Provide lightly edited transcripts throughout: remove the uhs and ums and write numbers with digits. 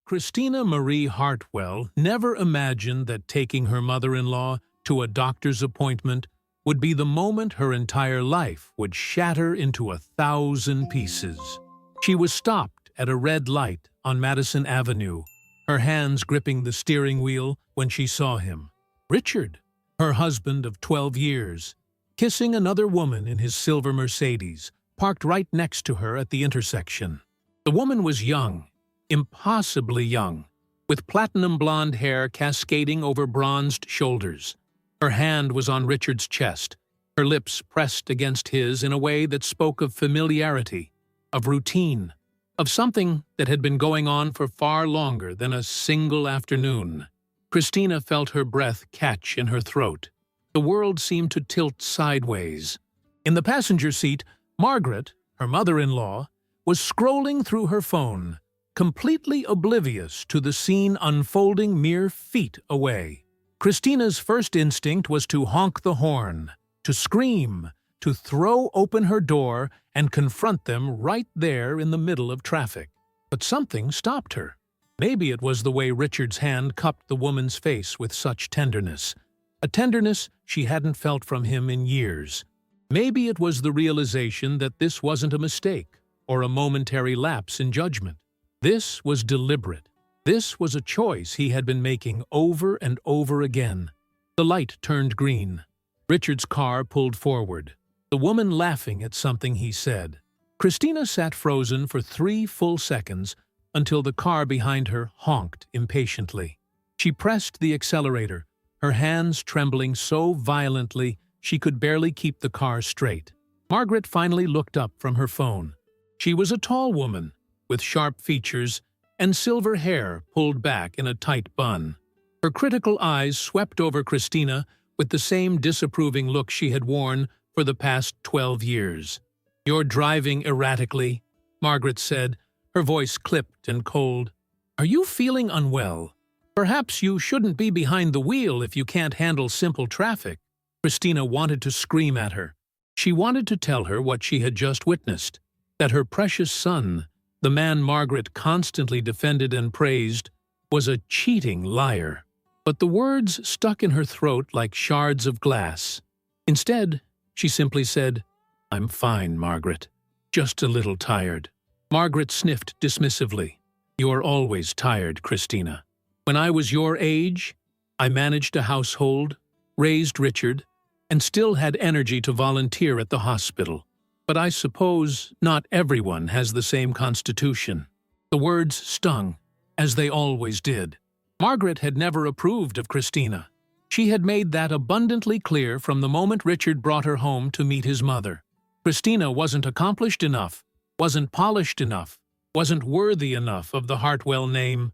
Christina Marie Hartwell never imagined that taking her mother-in-law to a doctor's appointment would be the moment her entire life would shatter into 1,000 pieces. She was stopped at a red light on Madison Avenue, her hands gripping the steering wheel when she saw him. Richard, her husband of 12 years, kissing another woman in his silver Mercedes, parked right next to her at the intersection. The woman was young, impossibly young, with platinum blonde hair cascading over bronzed shoulders. Her hand was on Richard's chest, her lips pressed against his in a way that spoke of familiarity, of routine, of something that had been going on for far longer than a single afternoon. Cristina felt her breath catch in her throat. The world seemed to tilt sideways. In the passenger seat, Margaret, her mother-in-law, was scrolling through her phone, completely oblivious to the scene unfolding mere feet away. Cristina's first instinct was to honk the horn, to scream, to throw open her door and confront them right there in the middle of traffic. But something stopped her. Maybe it was the way Richard's hand cupped the woman's face with such tenderness, a tenderness she hadn't felt from him in years. Maybe it was the realization that this wasn't a mistake or a momentary lapse in judgment. This was deliberate. This was a choice he had been making over and over again. The light turned green. Richard's car pulled forward, the woman laughing at something he said. Cristina sat frozen for 3 full seconds until the car behind her honked impatiently. She pressed the accelerator, her hands trembling so violently she could barely keep the car straight. Margaret finally looked up from her phone. She was a tall woman, with sharp features and silver hair pulled back in a tight bun. Her critical eyes swept over Cristina with the same disapproving look she had worn for the past 12 years. "You're driving erratically," Margaret said, her voice clipped and cold. "Are you feeling unwell? Perhaps you shouldn't be behind the wheel if you can't handle simple traffic." Cristina wanted to scream at her. She wanted to tell her what she had just witnessed, that her precious son, the man Margaret constantly defended and praised, was a cheating liar. But the words stuck in her throat like shards of glass. Instead, she simply said, "I'm fine, Margaret. Just a little tired." Margaret sniffed dismissively. "You're always tired, Cristina. When I was your age, I managed a household, raised Richard, and still had energy to volunteer at the hospital. But I suppose not everyone has the same constitution." The words stung, as they always did. Margaret had never approved of Cristina. She had made that abundantly clear from the moment Richard brought her home to meet his mother. Cristina wasn't accomplished enough, wasn't polished enough, wasn't worthy enough of the Hartwell name.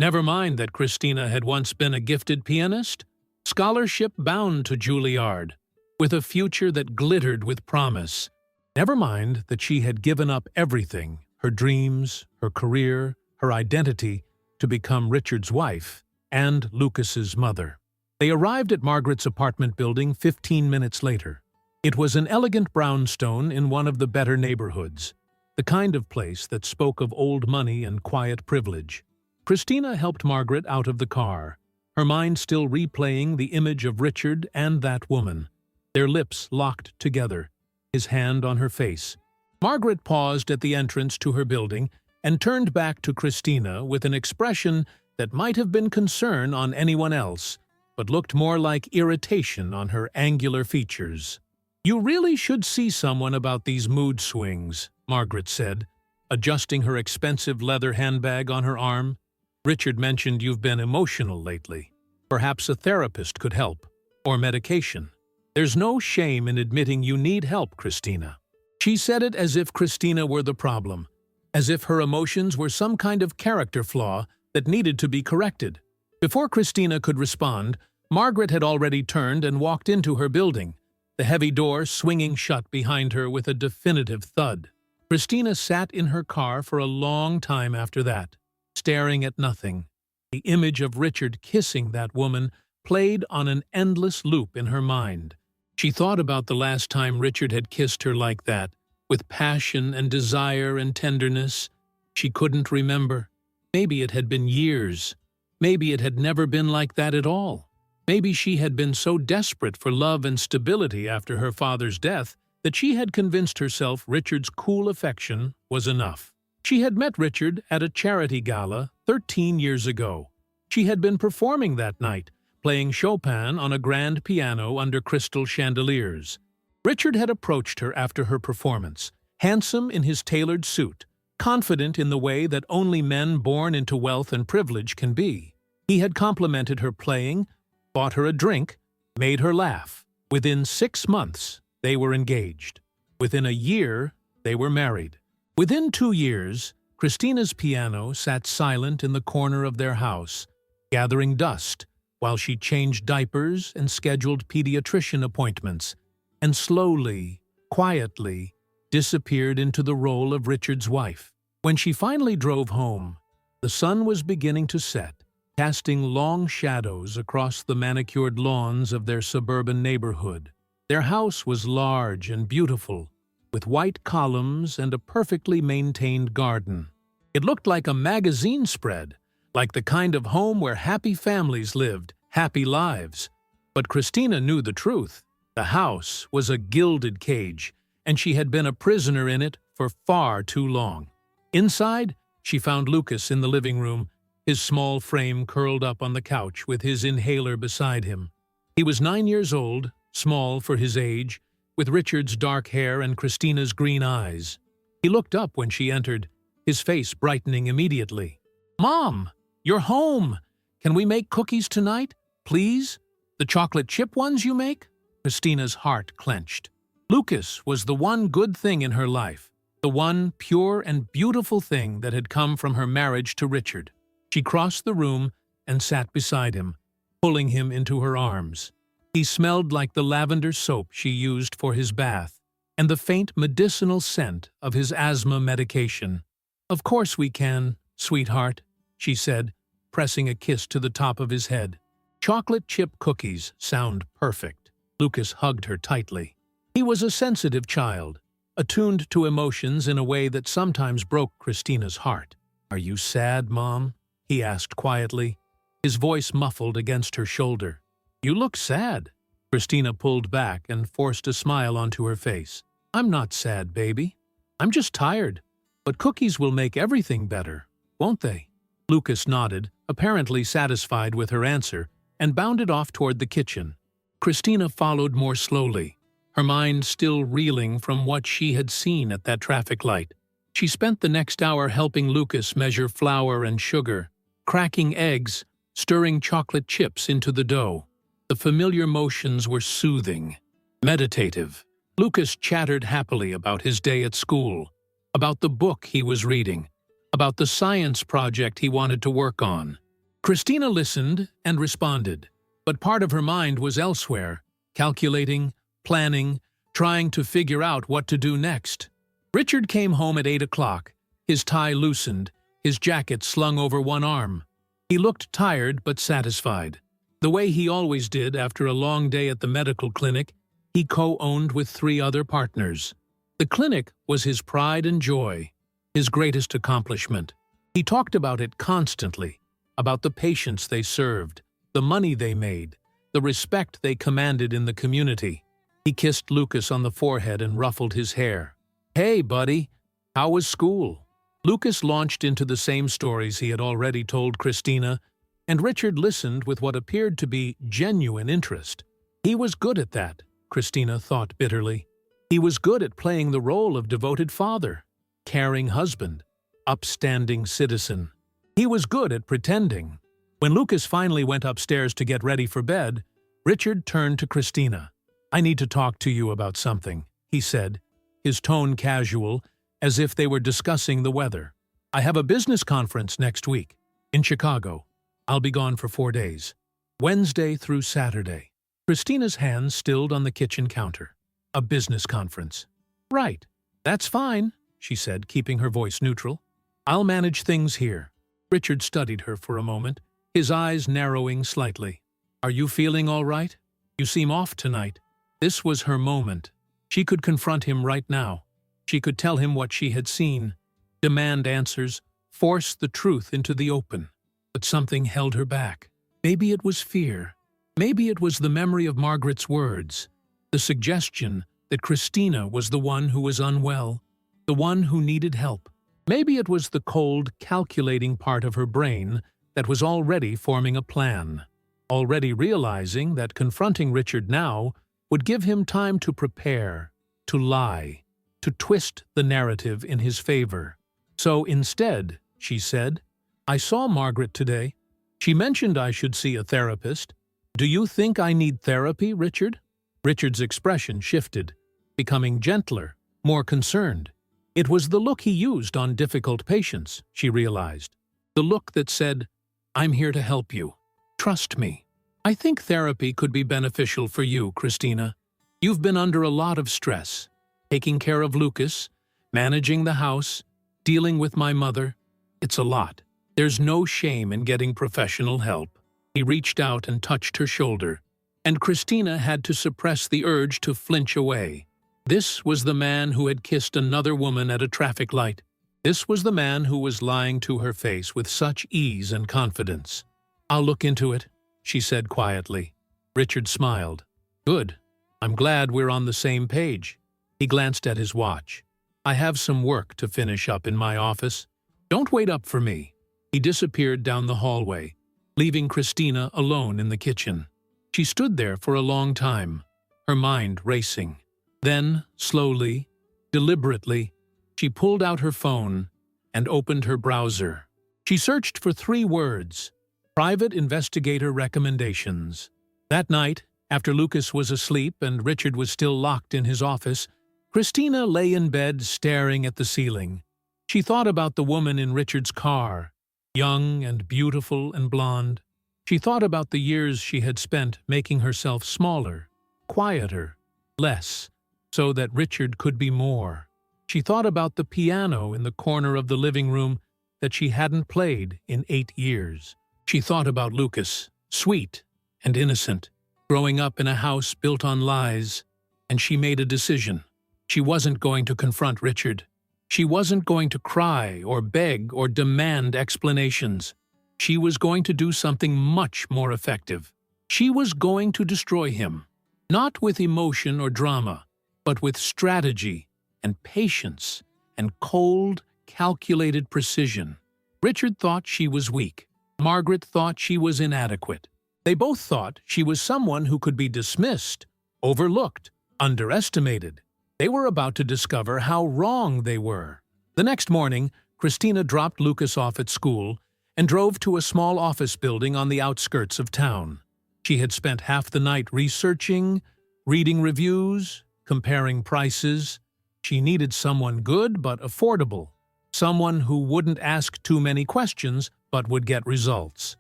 Never mind that Cristina had once been a gifted pianist, scholarship bound to Juilliard, with a future that glittered with promise. Never mind that she had given up everything, her dreams, her career, her identity, to become Richard's wife and Lucas's mother. They arrived at Margaret's apartment building 15 minutes later. It was an elegant brownstone in one of the better neighborhoods, the kind of place that spoke of old money and quiet privilege. Cristina helped Margaret out of the car, her mind still replaying the image of Richard and that woman, their lips locked together, his hand on her face. Margaret paused at the entrance to her building and turned back to Cristina with an expression that might have been concern on anyone else, but looked more like irritation on her angular features. "You really should see someone about these mood swings," Margaret said, adjusting her expensive leather handbag on her arm. "Richard mentioned you've been emotional lately. Perhaps a therapist could help, or medication. There's no shame in admitting you need help, Cristina." She said it as if Cristina were the problem, as if her emotions were some kind of character flaw that needed to be corrected. Before Cristina could respond, Margaret had already turned and walked into her building, the heavy door swinging shut behind her with a definitive thud. Cristina sat in her car for a long time after that, staring at nothing. The image of Richard kissing that woman played on an endless loop in her mind. She thought about the last time Richard had kissed her like that, with passion and desire and tenderness. She couldn't remember. Maybe it had been years. Maybe it had never been like that at all. Maybe she had been so desperate for love and stability after her father's death that she had convinced herself Richard's cool affection was enough. She had met Richard at a charity gala 13 years ago. She had been performing that night, playing Chopin on a grand piano under crystal chandeliers. Richard had approached her after her performance, handsome in his tailored suit, confident in the way that only men born into wealth and privilege can be. He had complimented her playing, bought her a drink, made her laugh. Within 6 months, they were engaged. Within a year, they were married. Within 2 years, Cristina's piano sat silent in the corner of their house, gathering dust, while she changed diapers and scheduled pediatrician appointments, and slowly, quietly, disappeared into the role of Richard's wife. When she finally drove home, the sun was beginning to set, casting long shadows across the manicured lawns of their suburban neighborhood. Their house was large and beautiful, with white columns and a perfectly maintained garden. It looked like a magazine spread, like the kind of home where happy families lived happy lives. But Cristina knew the truth. The house was a gilded cage, and she had been a prisoner in it for far too long. Inside, she found Lucas in the living room, his small frame curled up on the couch with his inhaler beside him. He was 9 years old, small for his age, with Richard's dark hair and Cristina's green eyes. He looked up when she entered, his face brightening immediately. "Mom, you're home! Can we make cookies tonight, please? The chocolate chip ones you make?" Cristina's heart clenched. Lucas was the one good thing in her life, the one pure and beautiful thing that had come from her marriage to Richard. She crossed the room and sat beside him, pulling him into her arms. He smelled like the lavender soap she used for his bath, and the faint medicinal scent of his asthma medication. "Of course we can, sweetheart," she said, pressing a kiss to the top of his head. "Chocolate chip cookies sound perfect." Lucas hugged her tightly. He was a sensitive child, attuned to emotions in a way that sometimes broke Cristina's heart. "Are you sad, Mom?" he asked quietly, his voice muffled against her shoulder. "You look sad." Cristina pulled back and forced a smile onto her face. "I'm not sad, baby. I'm just tired. But cookies will make everything better, won't they?" Lucas nodded, apparently satisfied with her answer, and bounded off toward the kitchen. Cristina followed more slowly, her mind still reeling from what she had seen at that traffic light. She spent the next hour helping Lucas measure flour and sugar, cracking eggs, stirring chocolate chips into the dough. The familiar motions were soothing, meditative. Lucas chattered happily about his day at school, about the book he was reading, about the science project he wanted to work on. Cristina listened and responded, but part of her mind was elsewhere, calculating, planning, trying to figure out what to do next. Richard came home at 8 o'clock, his tie loosened, his jacket slung over one arm. He looked tired but satisfied. The way he always did after a long day at the medical clinic, he co-owned with 3 other partners. The clinic was his pride and joy, his greatest accomplishment. He talked about it constantly, about the patients they served, the money they made, the respect they commanded in the community. He kissed Lucas on the forehead and ruffled his hair. "Hey, buddy, how was school?" Lucas launched into the same stories he had already told Cristina, and Richard listened with what appeared to be genuine interest. He was good at that, Cristina thought bitterly. He was good at playing the role of devoted father, caring husband, upstanding citizen. He was good at pretending. When Lucas finally went upstairs to get ready for bed, Richard turned to Cristina. "I need to talk to you about something," he said, his tone casual, as if they were discussing the weather. "I have a business conference next week, in Chicago. I'll be gone for 4 days, Wednesday through Saturday." Cristina's hands stilled on the kitchen counter. "A business conference." "Right. That's fine," she said, keeping her voice neutral. "I'll manage things here." Richard studied her for a moment, his eyes narrowing slightly. "Are you feeling all right? You seem off tonight." This was her moment. She could confront him right now. She could tell him what she had seen, demand answers, force the truth into the open. But something held her back. Maybe it was fear. Maybe it was the memory of Margaret's words, the suggestion that Cristina was the one who was unwell, the one who needed help. Maybe it was the cold, calculating part of her brain that was already forming a plan, already realizing that confronting Richard now would give him time to prepare, to lie, to twist the narrative in his favor. So instead, she said, "I saw Margaret today. She mentioned I should see a therapist. Do you think I need therapy, Richard?" Richard's expression shifted, becoming gentler, more concerned. It was the look he used on difficult patients, she realized. The look that said, "I'm here to help you. Trust me. I think therapy could be beneficial for you, Cristina. You've been under a lot of stress, taking care of Lucas, managing the house, dealing with my mother. It's a lot. There's no shame in getting professional help." He reached out and touched her shoulder, and Cristina had to suppress the urge to flinch away. This was the man who had kissed another woman at a traffic light. This was the man who was lying to her face with such ease and confidence. "I'll look into it," she said quietly. Richard smiled. "Good. I'm glad we're on the same page." He glanced at his watch. "I have some work to finish up in my office. Don't wait up for me." He disappeared down the hallway, leaving Cristina alone in the kitchen. She stood there for a long time, her mind racing. Then, slowly, deliberately, she pulled out her phone and opened her browser. She searched for 3 words: private investigator recommendations. That night, after Lucas was asleep and Richard was still locked in his office, Cristina lay in bed staring at the ceiling. She thought about the woman in Richard's car, young and beautiful and blonde. She thought about the years she had spent making herself smaller, quieter, less, so that Richard could be more. She thought about the piano in the corner of the living room that she hadn't played in 8 years. She thought about Lucas, sweet and innocent, growing up in a house built on lies, and she made a decision. She wasn't going to confront Richard. She wasn't going to cry or beg or demand explanations. She was going to do something much more effective. She was going to destroy him, not with emotion or drama, but with strategy and patience and cold, calculated precision. Richard thought she was weak. Margaret thought she was inadequate. They both thought she was someone who could be dismissed, overlooked, underestimated. They were about to discover how wrong they were. The next morning, Cristina dropped Lucas off at school and drove to a small office building on the outskirts of town. She had spent half the night researching, reading reviews, comparing prices. She needed someone good but affordable, someone who wouldn't ask too many questions but would get results.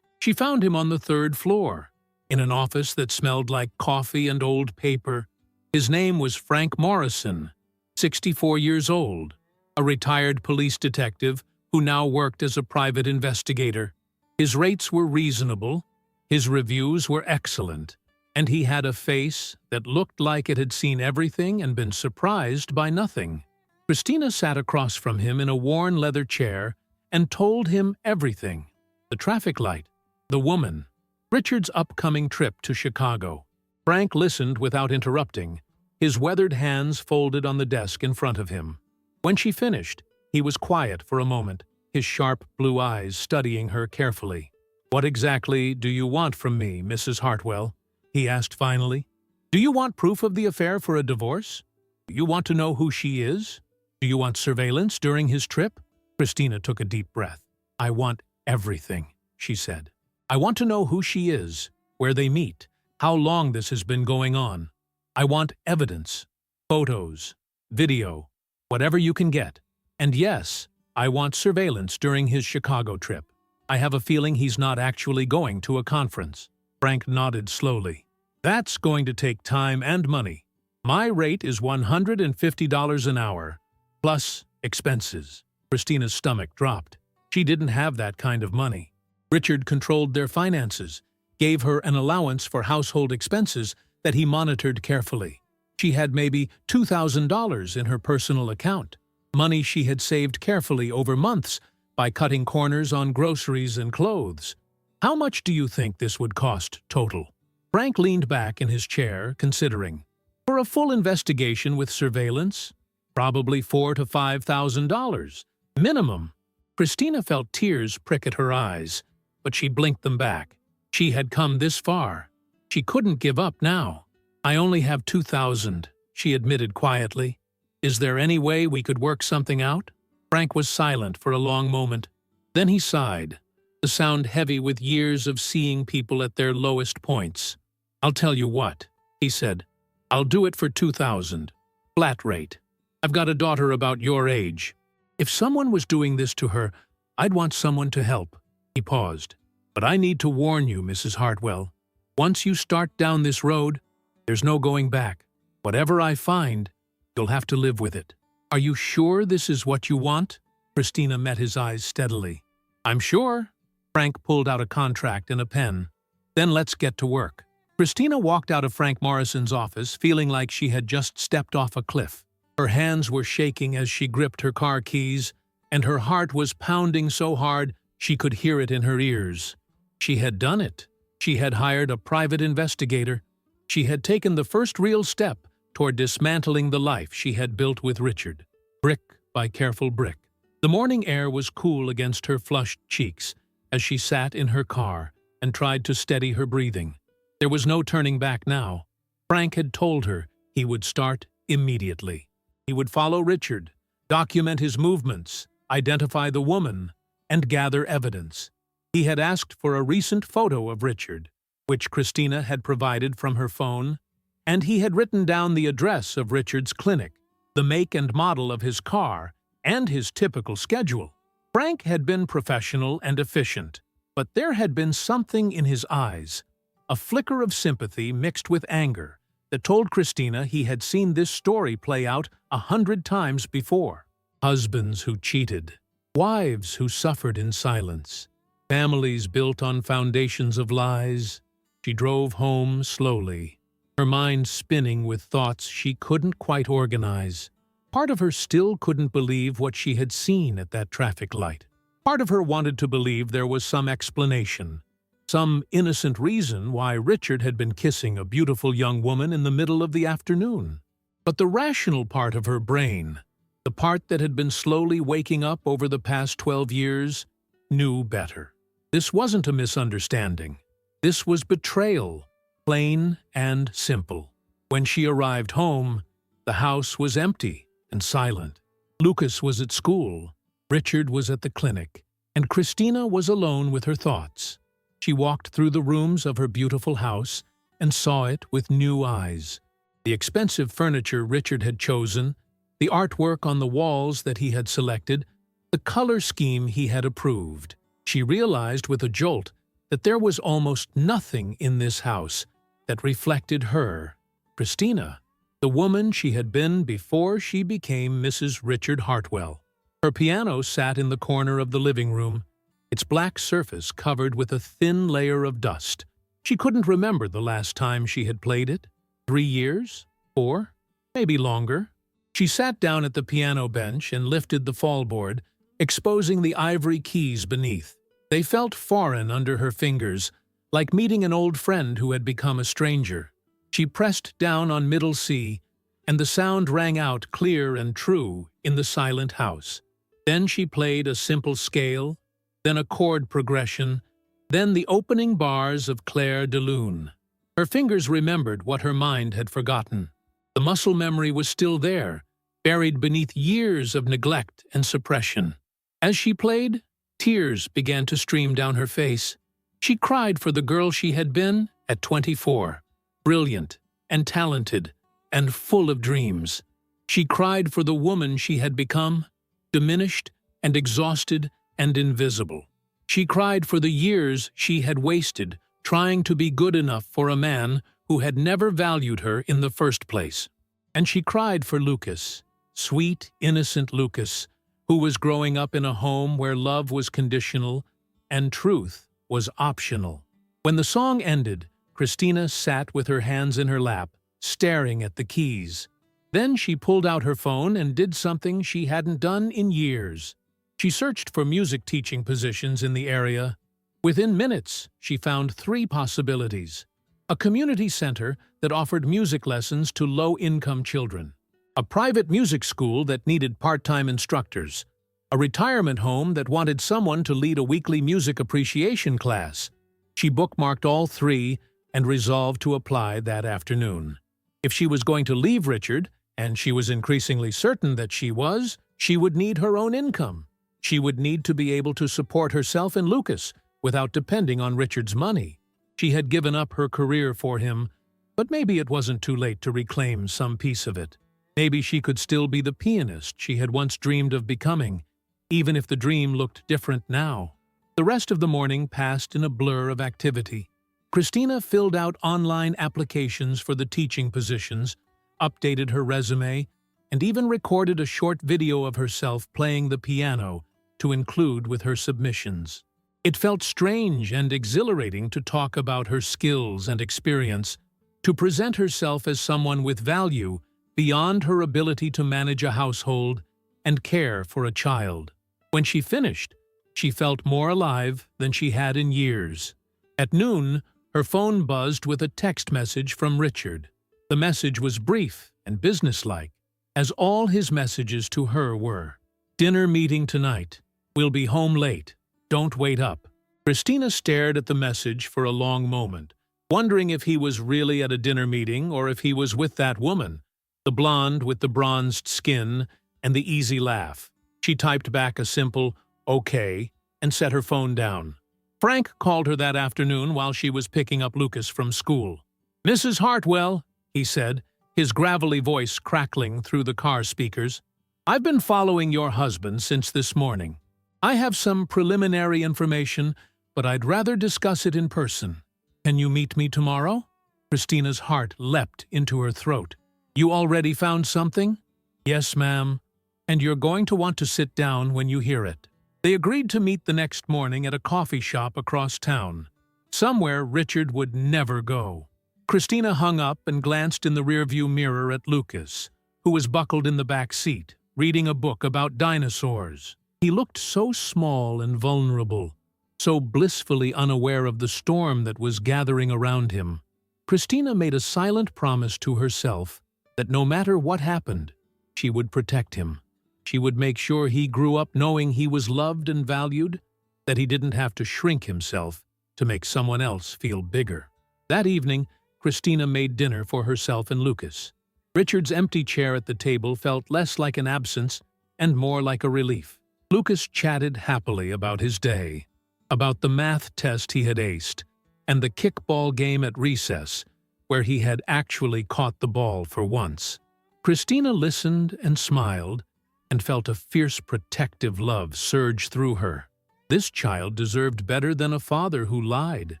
She found him on the 3rd floor, in an office that smelled like coffee and old paper. His name was Frank Morrison, 64 years old, a retired police detective who now worked as a private investigator. His rates were reasonable, his reviews were excellent, and he had a face that looked like it had seen everything and been surprised by nothing. Cristina sat across from him in a worn leather chair and told him everything: the traffic light, the woman, Richard's upcoming trip to Chicago. Frank listened without interrupting, his weathered hands folded on the desk in front of him. When she finished, he was quiet for a moment, his sharp blue eyes studying her carefully. "What exactly do you want from me, Mrs. Hartwell?" he asked finally. "Do you want proof of the affair for a divorce? Do you want to know who she is? Do you want surveillance during his trip?" Cristina took a deep breath. "I want everything," she said. "I want to know who she is, where they meet, how long this has been going on. I want evidence, photos, video, whatever you can get. And yes, I want surveillance during his Chicago trip. I have a feeling he's not actually going to a conference." Frank nodded slowly. "That's going to take time and money. My rate is $150 an hour, plus expenses." Christina's stomach dropped. She didn't have that kind of money. Richard controlled their finances, gave her an allowance for household expenses that he monitored carefully. She had maybe $2,000 in her personal account, money she had saved carefully over months by cutting corners on groceries and clothes. How much do you think this would cost total? Frank leaned back in his chair, considering. For a full investigation with surveillance, probably $4,000 to $5,000. Minimum. Cristina felt tears prick at her eyes, but she blinked them back. She had come this far. She couldn't give up now. I only have $2,000, she admitted quietly. Is there any way we could work something out? Frank was silent for a long moment. Then he sighed, the sound heavy with years of seeing people at their lowest points. I'll tell you what, he said. I'll do it for $2,000. Flat rate. I've got a daughter about your age. If someone was doing this to her, I'd want someone to help. He paused. But I need to warn you, Mrs. Hartwell. Once you start down this road, there's no going back. Whatever I find, you'll have to live with it. Are you sure this is what you want? Cristina met his eyes steadily. I'm sure. Frank pulled out a contract and a pen. Then let's get to work. Cristina walked out of Frank Morrison's office feeling like she had just stepped off a cliff. Her hands were shaking as she gripped her car keys, and her heart was pounding so hard she could hear it in her ears. She had done it. She had hired a private investigator. She had taken the first real step toward dismantling the life she had built with Richard, brick by careful brick. The morning air was cool against her flushed cheeks as she sat in her car and tried to steady her breathing. There was no turning back now. Frank had told her he would start immediately. He would follow Richard, document his movements, identify the woman, and gather evidence. He had asked for a recent photo of Richard, which Cristina had provided from her phone, and he had written down the address of Richard's clinic, the make and model of his car, and his typical schedule. Frank had been professional and efficient, but there had been something in his eyes, a flicker of sympathy mixed with anger, that told Cristina he had seen this story play out 100 times before. Husbands who cheated, wives who suffered in silence, families built on foundations of lies. She drove home slowly, her mind spinning with thoughts she couldn't quite organize. Part of her still couldn't believe what she had seen at that traffic light. Part of her wanted to believe there was some explanation, some innocent reason why Richard had been kissing a beautiful young woman in the middle of the afternoon. But the rational part of her brain, the part that had been slowly waking up over the past 12 years, knew better. This wasn't a misunderstanding. This was betrayal, plain and simple. When she arrived home, the house was empty and silent. Lucas was at school, Richard was at the clinic, and Cristina was alone with her thoughts. She walked through the rooms of her beautiful house and saw it with new eyes. The expensive furniture Richard had chosen, the artwork on the walls that he had selected, the color scheme he had approved. She realized with a jolt that there was almost nothing in this house that reflected her, Cristina, the woman she had been before she became Mrs. Richard Hartwell. Her piano sat in the corner of the living room, its black surface covered with a thin layer of dust. She couldn't remember the last time she had played it. 3 years? 4? Maybe longer. She sat down at the piano bench and lifted the fallboard, exposing the ivory keys beneath. They felt foreign under her fingers, like meeting an old friend who had become a stranger. She pressed down on middle C, and the sound rang out clear and true in the silent house. Then she played a simple scale, then a chord progression, then the opening bars of Claire de Lune. Her fingers remembered what her mind had forgotten. The muscle memory was still there, buried beneath years of neglect and suppression. As she played, tears began to stream down her face. She cried for the girl she had been at 24, brilliant and talented and full of dreams. She cried for the woman she had become, diminished and exhausted and invisible. She cried for the years she had wasted trying to be good enough for a man who had never valued her in the first place. And she cried for Lucas, sweet, innocent Lucas, who was growing up in a home where love was conditional and truth was optional. When the song ended, Cristina sat with her hands in her lap, staring at the keys. Then she pulled out her phone and did something she hadn't done in years. She searched for music teaching positions in the area. Within minutes, she found 3 possibilities: a community center that offered music lessons to low-income children, a private music school that needed part-time instructors, a retirement home that wanted someone to lead a weekly music appreciation class. She bookmarked all 3 and resolved to apply that afternoon. If she was going to leave Richard, and she was increasingly certain that she would need her own income. She would need to be able to support herself and Lucas without depending on Richard's money. She had given up her career for him, but maybe it wasn't too late to reclaim some piece of it. Maybe she could still be the pianist she had once dreamed of becoming, even if the dream looked different now. The rest of the morning passed in a blur of activity. Cristina filled out online applications for the teaching positions, updated her resume, and even recorded a short video of herself playing the piano to include with her submissions. It felt strange and exhilarating to talk about her skills and experience, to present herself as someone with value beyond her ability to manage a household and care for a child. When she finished, she felt more alive than she had in years. At noon, her phone buzzed with a text message from Richard. The message was brief and businesslike, as all his messages to her were. "Dinner meeting tonight. We'll be home late. Don't wait up." Cristina stared at the message for a long moment, wondering if he was really at a dinner meeting or if he was with that woman, the blonde with the bronzed skin and the easy laugh. She typed back a simple, "Okay," and set her phone down. Frank called her that afternoon while she was picking up Lucas from school. "Mrs. Hartwell," he said, his gravelly voice crackling through the car speakers, "I've been following your husband since this morning. I have some preliminary information, but I'd rather discuss it in person. Can you meet me tomorrow?" Cristina's heart leapt into her throat. "You already found something?" "Yes, ma'am. And you're going to want to sit down when you hear it." They agreed to meet the next morning at a coffee shop across town, somewhere Richard would never go. Cristina hung up and glanced in the rearview mirror at Lucas, who was buckled in the back seat, reading a book about dinosaurs. He looked so small and vulnerable, so blissfully unaware of the storm that was gathering around him. Cristina made a silent promise to herself that no matter what happened, she would protect him. She would make sure he grew up knowing he was loved and valued, that he didn't have to shrink himself to make someone else feel bigger. That evening, Cristina made dinner for herself and Lucas. Richard's empty chair at the table felt less like an absence and more like a relief. Lucas chatted happily about his day, about the math test he had aced, and the kickball game at recess, where he had actually caught the ball for once. Cristina listened and smiled, and felt a fierce protective love surge through her. This child deserved better than a father who lied,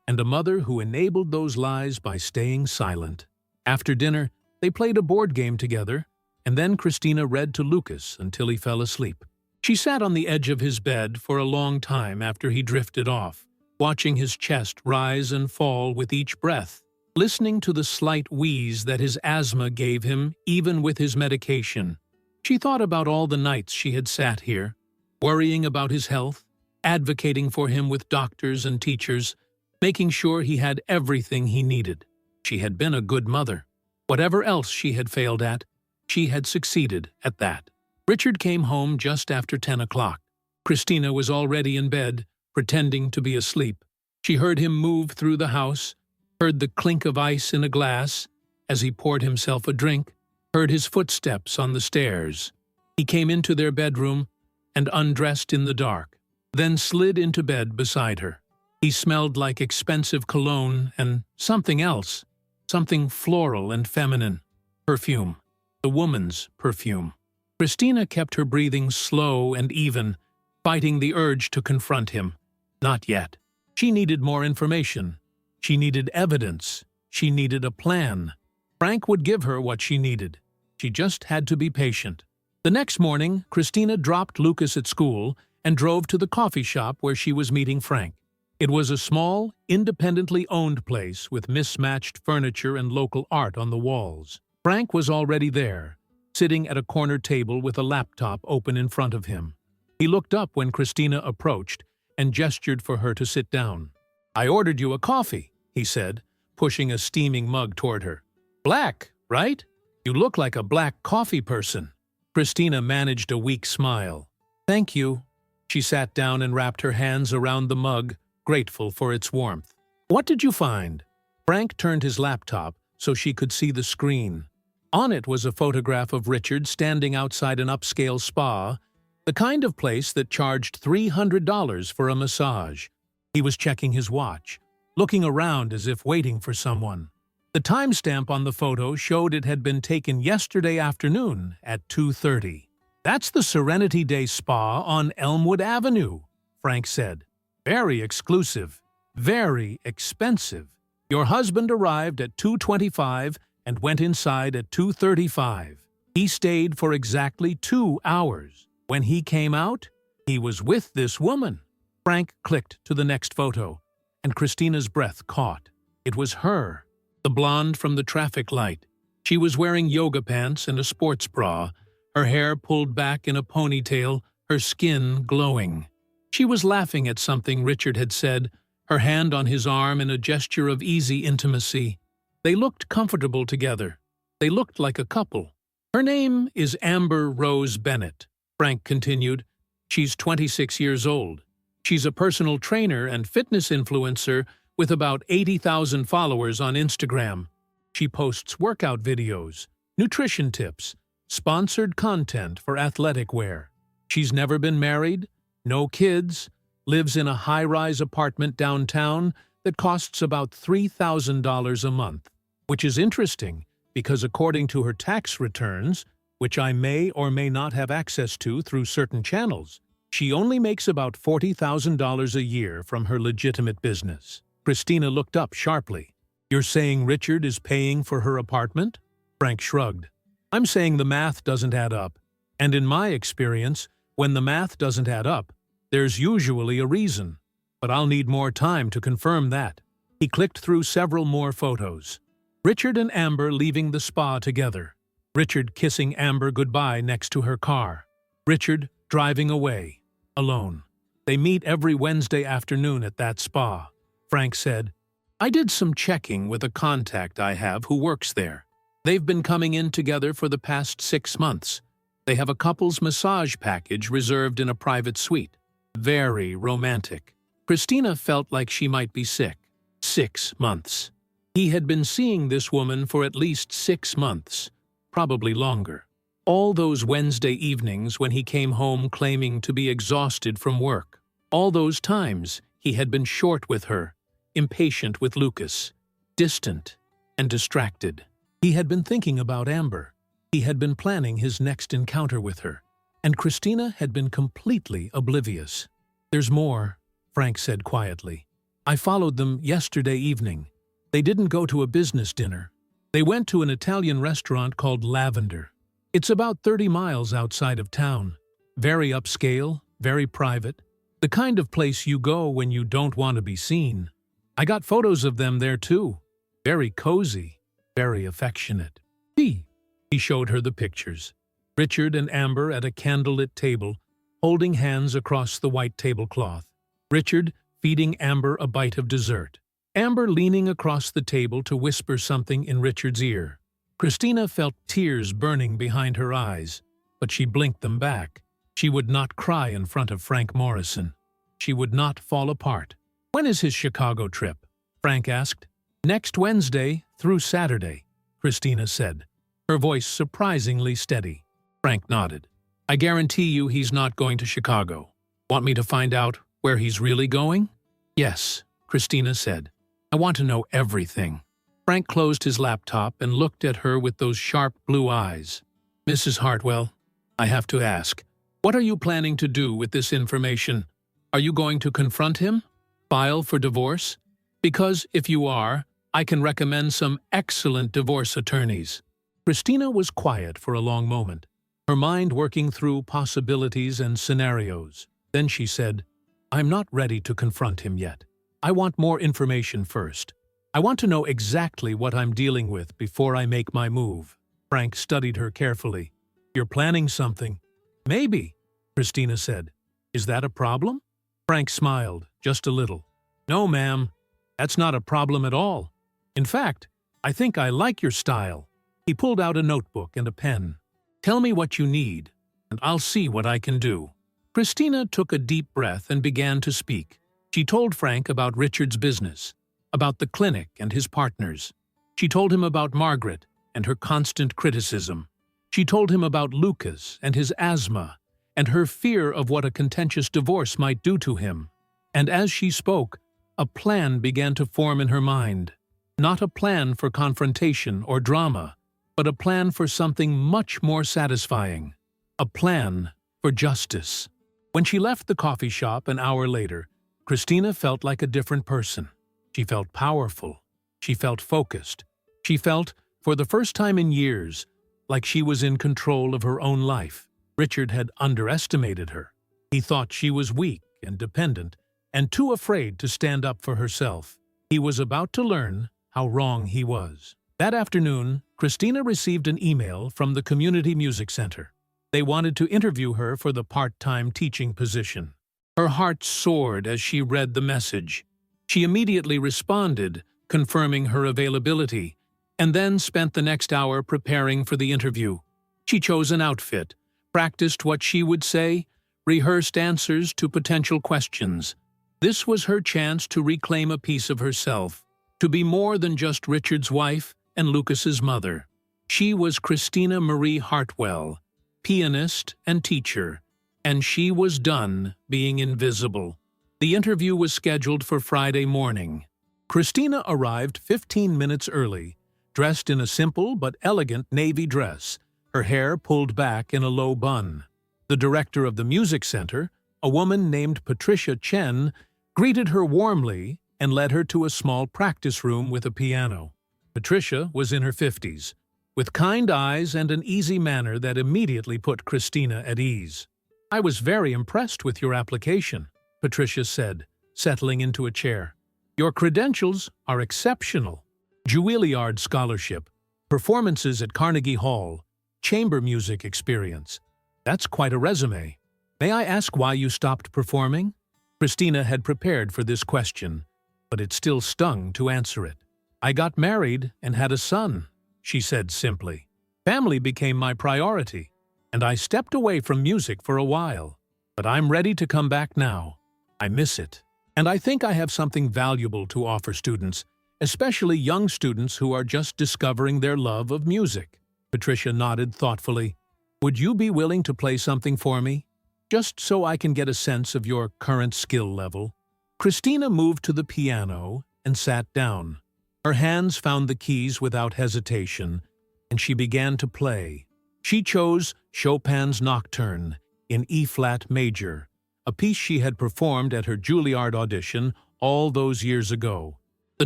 and a mother who enabled those lies by staying silent. After dinner, they played a board game together, and then Cristina read to Lucas until he fell asleep. She sat on the edge of his bed for a long time after he drifted off, watching his chest rise and fall with each breath, listening to the slight wheeze that his asthma gave him even with his medication. She thought about all the nights she had sat here, worrying about his health, advocating for him with doctors and teachers, making sure he had everything he needed. She had been a good mother. Whatever else she had failed at, she had succeeded at that. Richard came home just after 10 o'clock. Cristina was already in bed, pretending to be asleep. She heard him move through the house, heard the clink of ice in a glass as he poured himself a drink, heard his footsteps on the stairs. He came into their bedroom and undressed in the dark, then slid into bed beside her. He smelled like expensive cologne and something else, something floral and feminine. Perfume. The woman's perfume. Cristina kept her breathing slow and even, fighting the urge to confront him. Not yet. She needed more information. She needed evidence. She needed a plan. Frank would give her what she needed. She just had to be patient. The next morning, Cristina dropped Lucas at school and drove to the coffee shop where she was meeting Frank. It was a small, independently owned place with mismatched furniture and local art on the walls. Frank was already there, sitting at a corner table with a laptop open in front of him. He looked up when Cristina approached and gestured for her to sit down. "I ordered you a coffee," he said, pushing a steaming mug toward her. "Black, right? You look like a black coffee person." Cristina managed a weak smile. "Thank you." She sat down and wrapped her hands around the mug, grateful for its warmth. "What did you find?" Frank turned his laptop so she could see the screen. On it was a photograph of Richard standing outside an upscale spa, the kind of place that charged $300 for a massage. He was checking his watch, looking around as if waiting for someone. The timestamp on the photo showed it had been taken yesterday afternoon at 2:30. "That's the Serenity Day Spa on Elmwood Avenue," Frank said. "Very exclusive, very expensive. Your husband arrived at 2:25 and went inside at 2:35. He stayed for exactly 2 hours. When he came out, he was with this woman." Frank clicked to the next photo, and Cristina's breath caught. It was her, the blonde from the traffic light. She was wearing yoga pants and a sports bra, her hair pulled back in a ponytail, her skin glowing. She was laughing at something Richard had said, her hand on his arm in a gesture of easy intimacy. They looked comfortable together. They looked like a couple. "Her name is Amber Rose Bennett," Frank continued. "She's 26 years old. She's a personal trainer and fitness influencer with about 80,000 followers on Instagram. She posts workout videos, nutrition tips, sponsored content for athletic wear. She's never been married, no kids, lives in a high-rise apartment downtown that costs about $3,000 a month, which is interesting because according to her tax returns, which I may or may not have access to through certain channels, she only makes about $40,000 a year from her legitimate business." Cristina looked up sharply. "You're saying Richard is paying for her apartment?" Frank shrugged. "I'm saying the math doesn't add up. And in my experience, when the math doesn't add up, there's usually a reason. But I'll need more time to confirm that." He clicked through several more photos. Richard and Amber leaving the spa together. Richard kissing Amber goodbye next to her car. Richard driving away, alone. They meet every Wednesday afternoon at that spa. Frank said, "I did some checking with a contact I have who works there. They've been coming in together for the past 6 months. They have a couple's massage package reserved in a private suite. Very romantic." Cristina felt like she might be sick. 6 months. He had been seeing this woman for at least 6 months, probably longer. All those Wednesday evenings when he came home claiming to be exhausted from work. All those times he had been short with her, impatient with Lucas, distant and distracted. He had been thinking about Amber. He had been planning his next encounter with her, and Cristina had been completely oblivious. "There's more," Frank said quietly. "I followed them yesterday evening. They didn't go to a business dinner. They went to an Italian restaurant called Lavender. It's about 30 miles outside of town. Very upscale, very private. The kind of place you go when you don't want to be seen. I got photos of them there too. Very cozy, very affectionate." He showed her the pictures. Richard and Amber at a candlelit table, holding hands across the white tablecloth. Richard feeding Amber a bite of dessert. Amber leaning across the table to whisper something in Richard's ear. Cristina felt tears burning behind her eyes, but she blinked them back. She would not cry in front of Frank Morrison. She would not fall apart. "When is his Chicago trip?" Frank asked. "Next Wednesday through Saturday," Cristina said, her voice surprisingly steady. Frank nodded. "I guarantee you he's not going to Chicago. Want me to find out where he's really going?" "Yes," Cristina said. "I want to know everything." Frank closed his laptop and looked at her with those sharp blue eyes. "Mrs. Hartwell, I have to ask, what are you planning to do with this information? Are you going to confront him? File for divorce? Because if you are, I can recommend some excellent divorce attorneys." Cristina was quiet for a long moment, her mind working through possibilities and scenarios. Then she said, "I'm not ready to confront him yet. I want more information first. I want to know exactly what I'm dealing with before I make my move." Frank studied her carefully. "You're planning something." "Maybe," Cristina said. Is that a problem? Frank smiled, just a little. No, ma'am. That's not a problem at all. In fact, I think I like your style. He pulled out a notebook and a pen. Tell me what you need, and I'll see what I can do. Cristina took a deep breath and began to speak. She told Frank about Richard's business, about the clinic and his partners. She told him about Margaret and her constant criticism. She told him about Lucas and his asthma, and her fear of what a contentious divorce might do to him. And as she spoke, a plan began to form in her mind. Not a plan for confrontation or drama, but a plan for something much more satisfying. A plan for justice. When she left the coffee shop an hour later, Cristina felt like a different person. She felt powerful. She felt focused. She felt, for the first time in years, like she was in control of her own life. Richard had underestimated her. He thought she was weak and dependent and too afraid to stand up for herself. He was about to learn how wrong he was. That afternoon, Cristina received an email from the Community Music Center. They wanted to interview her for the part-time teaching position. Her heart soared as she read the message. She immediately responded, confirming her availability, and then spent the next hour preparing for the interview. She chose an outfit, practiced what she would say, rehearsed answers to potential questions. This was her chance to reclaim a piece of herself, to be more than just Richard's wife and Lucas's mother. She was Cristina Marie Hartwell, pianist and teacher, and she was done being invisible. The interview was scheduled for Friday morning. Cristina arrived 15 minutes early, dressed in a simple but elegant navy dress, her hair pulled back in a low bun. The director of the music center, a woman named Patricia Chen, greeted her warmly and led her to a small practice room with a piano. Patricia was in her 50s, with kind eyes and an easy manner that immediately put Cristina at ease. "I was very impressed with your application," Patricia said, settling into a chair. "Your credentials are exceptional. Juilliard scholarship, performances at Carnegie Hall, chamber music experience. That's quite a resume. May I ask why you stopped performing?" Cristina had prepared for this question, but it still stung to answer it. "I got married and had a son," she said simply. "Family became my priority, and I stepped away from music for a while. But I'm ready to come back now. I miss it. And I think I have something valuable to offer students, especially young students who are just discovering their love of music." Patricia nodded thoughtfully. "Would you be willing to play something for me? Just so I can get a sense of your current skill level." Cristina moved to the piano and sat down. Her hands found the keys without hesitation, and she began to play. She chose Chopin's Nocturne in E-flat major, a piece she had performed at her Juilliard audition all those years ago. The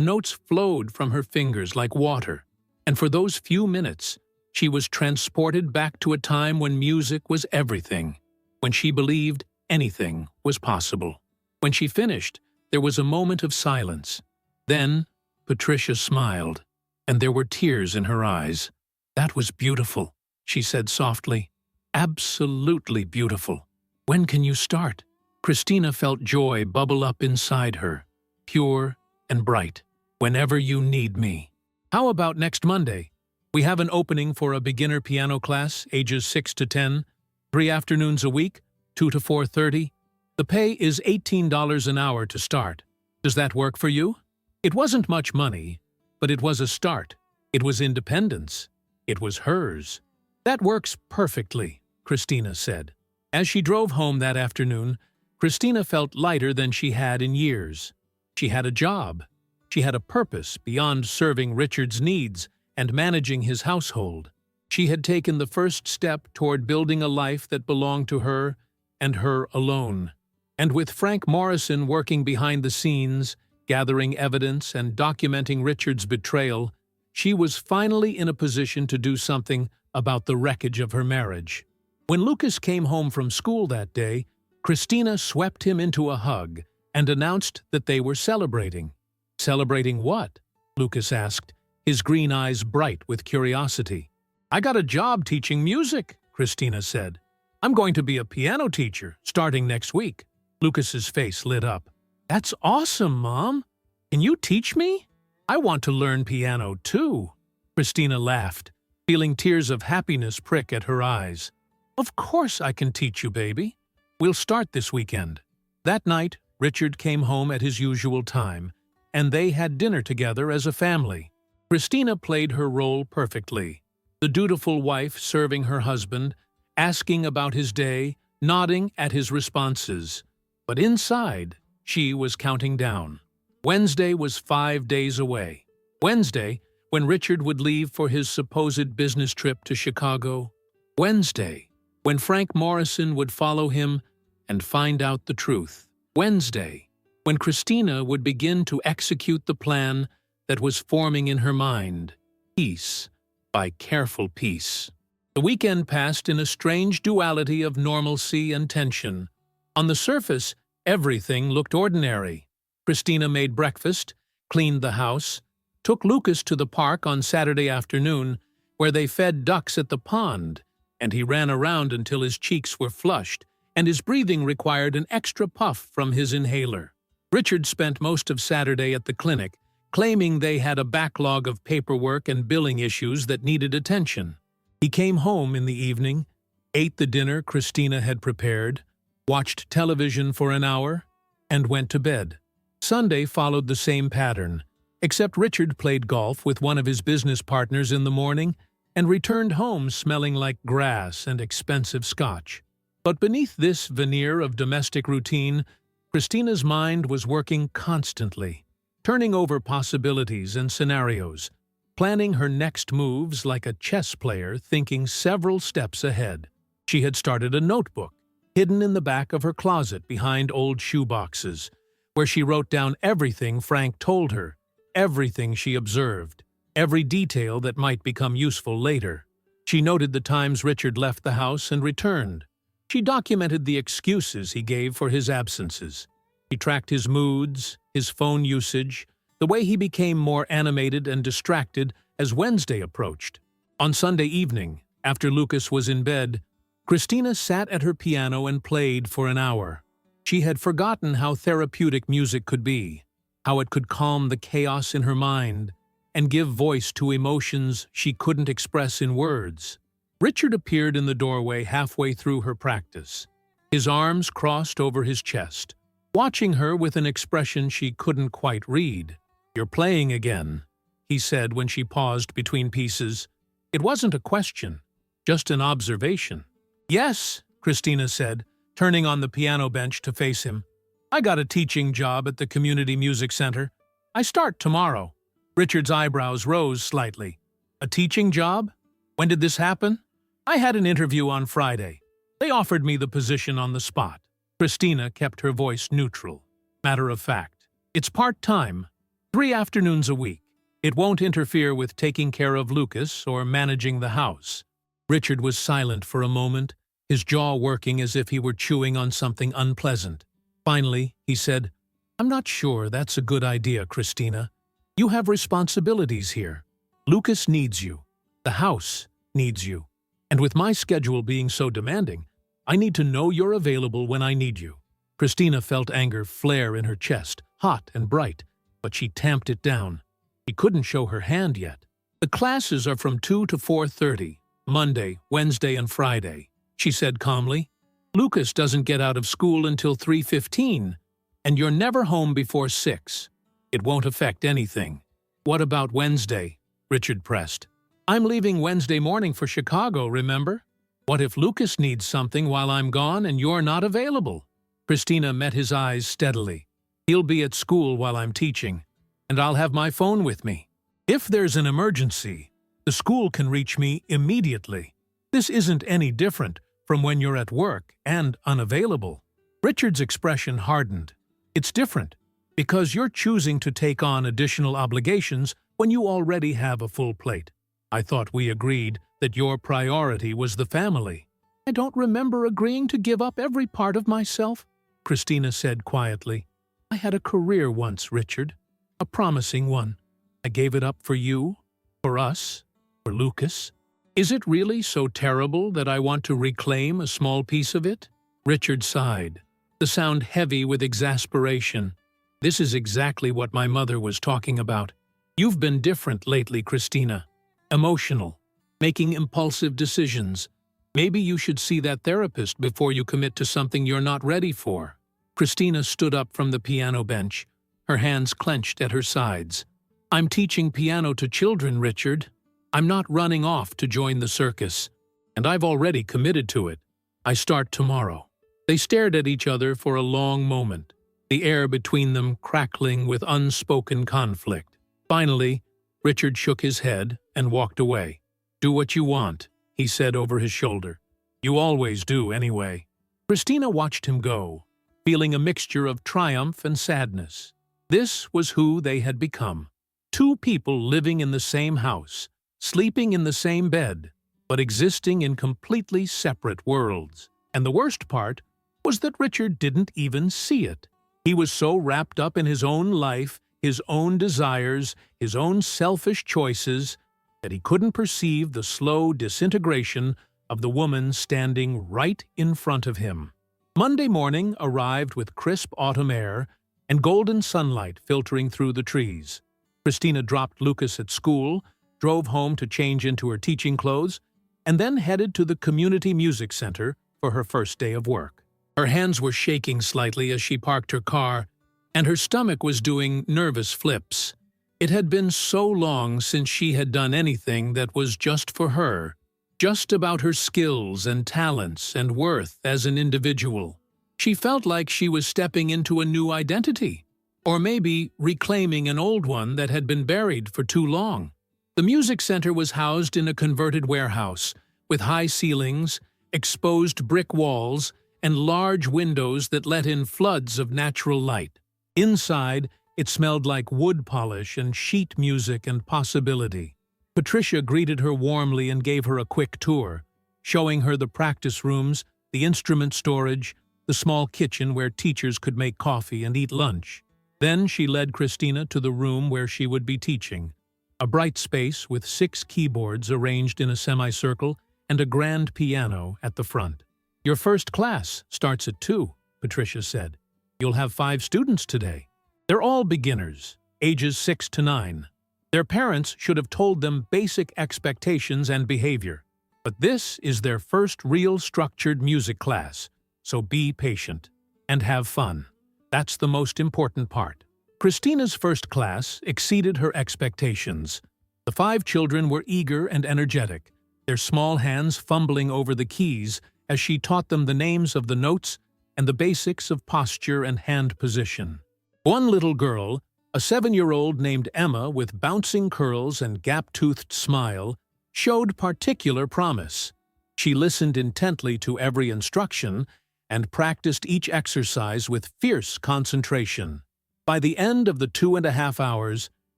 notes flowed from her fingers like water, and for those few minutes, she was transported back to a time when music was everything, when she believed anything was possible. When she finished, there was a moment of silence. Then, Patricia smiled, and there were tears in her eyes. "That was beautiful," she said softly. "Absolutely beautiful. When can you start?" Cristina felt joy bubble up inside her, pure and bright. "Whenever you need me." "How about next Monday? We have an opening for a beginner piano class, ages 6 to 10, 3 afternoons a week, 2 to 4:30. The pay is $18 an hour to start. Does that work for you?" It wasn't much money, but it was a start. It was independence. It was hers. "That works perfectly," Cristina said. As she drove home that afternoon, Cristina felt lighter than she had in years. She had a job. She had a purpose beyond serving Richard's needs and managing his household. She had taken the first step toward building a life that belonged to her and her alone. And with Frank Morrison working behind the scenes, gathering evidence and documenting Richard's betrayal, she was finally in a position to do something about the wreckage of her marriage. When Lucas came home from school that day, Cristina swept him into a hug and announced that they were celebrating. "Celebrating what?" Lucas asked, his green eyes bright with curiosity. "I got a job teaching music," Cristina said. I'm going to be a piano teacher starting next week. Lucas's face lit up. That's awesome, Mom. Can you teach me? I want to learn piano too. Cristina laughed, feeling tears of happiness prick at her eyes. Of course I can teach you, baby. We'll start this weekend. That night, Richard came home at his usual time, and they had dinner together as a family. Cristina played her role perfectly. The dutiful wife serving her husband, asking about his day, nodding at his responses. But inside, she was counting down. Wednesday was 5 days away. Wednesday, when Richard would leave for his supposed business trip to Chicago. Wednesday, when Frank Morrison would follow him and find out the truth. Wednesday, when Cristina would begin to execute the plan that was forming in her mind, piece by careful piece. The weekend passed in a strange duality of normalcy and tension. On the surface, everything looked ordinary. Cristina made breakfast, cleaned the house, took Lucas to the park on Saturday afternoon, where they fed ducks at the pond, and he ran around until his cheeks were flushed, and his breathing required an extra puff from his inhaler. Richard spent most of Saturday at the clinic, claiming they had a backlog of paperwork and billing issues that needed attention. He came home in the evening, ate the dinner Cristina had prepared, watched television for an hour, and went to bed. Sunday followed the same pattern, except Richard played golf with one of his business partners in the morning and returned home smelling like grass and expensive scotch. But beneath this veneer of domestic routine, Cristina's mind was working constantly, turning over possibilities and scenarios, planning her next moves like a chess player thinking several steps ahead. She had started a notebook, hidden in the back of her closet behind old shoeboxes, where she wrote down everything Frank told her, everything she observed, every detail that might become useful later. She noted the times Richard left the house and returned. She documented the excuses he gave for his absences. She tracked his moods, his phone usage, the way he became more animated and distracted as Wednesday approached. On Sunday evening, after Lucas was in bed, Cristina sat at her piano and played for an hour. She had forgotten how therapeutic music could be, how it could calm the chaos in her mind and give voice to emotions she couldn't express in words. Richard appeared in the doorway halfway through her practice, his arms crossed over his chest, watching her with an expression she couldn't quite read. "You're playing again," he said when she paused between pieces. It wasn't a question, just an observation. "Yes," Cristina said, turning on the piano bench to face him. "I got a teaching job at the Community Music Center. I start tomorrow." Richard's eyebrows rose slightly. "A teaching job? When did this happen?" "I had an interview on Friday. They offered me the position on the spot." Cristina kept her voice neutral, matter of fact. "It's part-time, 3 afternoons a week. It won't interfere with taking care of Lucas or managing the house." Richard was silent for a moment, his jaw working as if he were chewing on something unpleasant. Finally, he said, "I'm not sure that's a good idea, Cristina. You have responsibilities here. Lucas needs you. The house needs you. And with my schedule being so demanding, I need to know you're available when I need you." Cristina felt anger flare in her chest, hot and bright, but she tamped it down. She couldn't show her hand yet. "The classes are from 2 to 4:30, Monday, Wednesday, and Friday," she said calmly. "Lucas doesn't get out of school until 3:15, and you're never home before 6. It won't affect anything." "What about Wednesday?" Richard pressed. "I'm leaving Wednesday morning for Chicago, remember? What if Lucas needs something while I'm gone and you're not available?" Cristina met his eyes steadily. "He'll be at school while I'm teaching, and I'll have my phone with me. If there's an emergency, the school can reach me immediately. This isn't any different from when you're at work and unavailable." Richard's expression hardened. "It's different, because you're choosing to take on additional obligations when you already have a full plate. I thought we agreed that your priority was the family." "I don't remember agreeing to give up every part of myself," Cristina said quietly. "I had a career once, Richard, a promising one. I gave it up for you, for us, for Lucas. Is it really so terrible that I want to reclaim a small piece of it? Richard sighed, the sound heavy with exasperation. This is exactly what my mother was talking about. You've been different lately, Cristina. Emotional, making impulsive decisions. Maybe you should see that therapist before you commit to something you're not ready for. Cristina stood up from the piano bench, her hands clenched at her sides. I'm teaching piano to children, Richard. I'm not running off to join the circus. And I've already committed to it. I start tomorrow. They stared at each other for a long moment, the air between them crackling with unspoken conflict. Finally, Richard shook his head and walked away. Do what you want, he said over his shoulder. You always do, anyway. Cristina watched him go, feeling a mixture of triumph and sadness. This was who they had become. Two people living in the same house, sleeping in the same bed, but existing in completely separate worlds. And the worst part was that Richard didn't even see it. He was so wrapped up in his own life, his own desires, his own selfish choices, that he couldn't perceive the slow disintegration of the woman standing right in front of him. Monday morning arrived with crisp autumn air and golden sunlight filtering through the trees. Cristina dropped Lucas at school, drove home to change into her teaching clothes, and then headed to the community music center for her first day of work. Her hands were shaking slightly as she parked her car, and her stomach was doing nervous flips. It had been so long since she had done anything that was just for her, just about her skills and talents and worth as an individual. She felt like she was stepping into a new identity, or maybe reclaiming an old one that had been buried for too long. The music center was housed in a converted warehouse, with high ceilings, exposed brick walls, and large windows that let in floods of natural light. Inside, it smelled like wood polish and sheet music and possibility. Patricia greeted her warmly and gave her a quick tour, showing her the practice rooms, the instrument storage, the small kitchen where teachers could make coffee and eat lunch. Then she led Cristina to the room where she would be teaching, a bright space with 6 keyboards arranged in a semicircle and a grand piano at the front. Your first class starts at 2, Patricia said. You'll have 5 students today. They're all beginners, ages 6 to 9. Their parents should have told them basic expectations and behavior. But this is their first real structured music class, so be patient and have fun. That's the most important part. Cristina's first class exceeded her expectations. The 5 children were eager and energetic, their small hands fumbling over the keys as she taught them the names of the notes and the basics of posture and hand position. One little girl, a 7-year-old named Emma with bouncing curls and gap-toothed smile, showed particular promise. She listened intently to every instruction and practiced each exercise with fierce concentration. By the end of the 2.5 hours,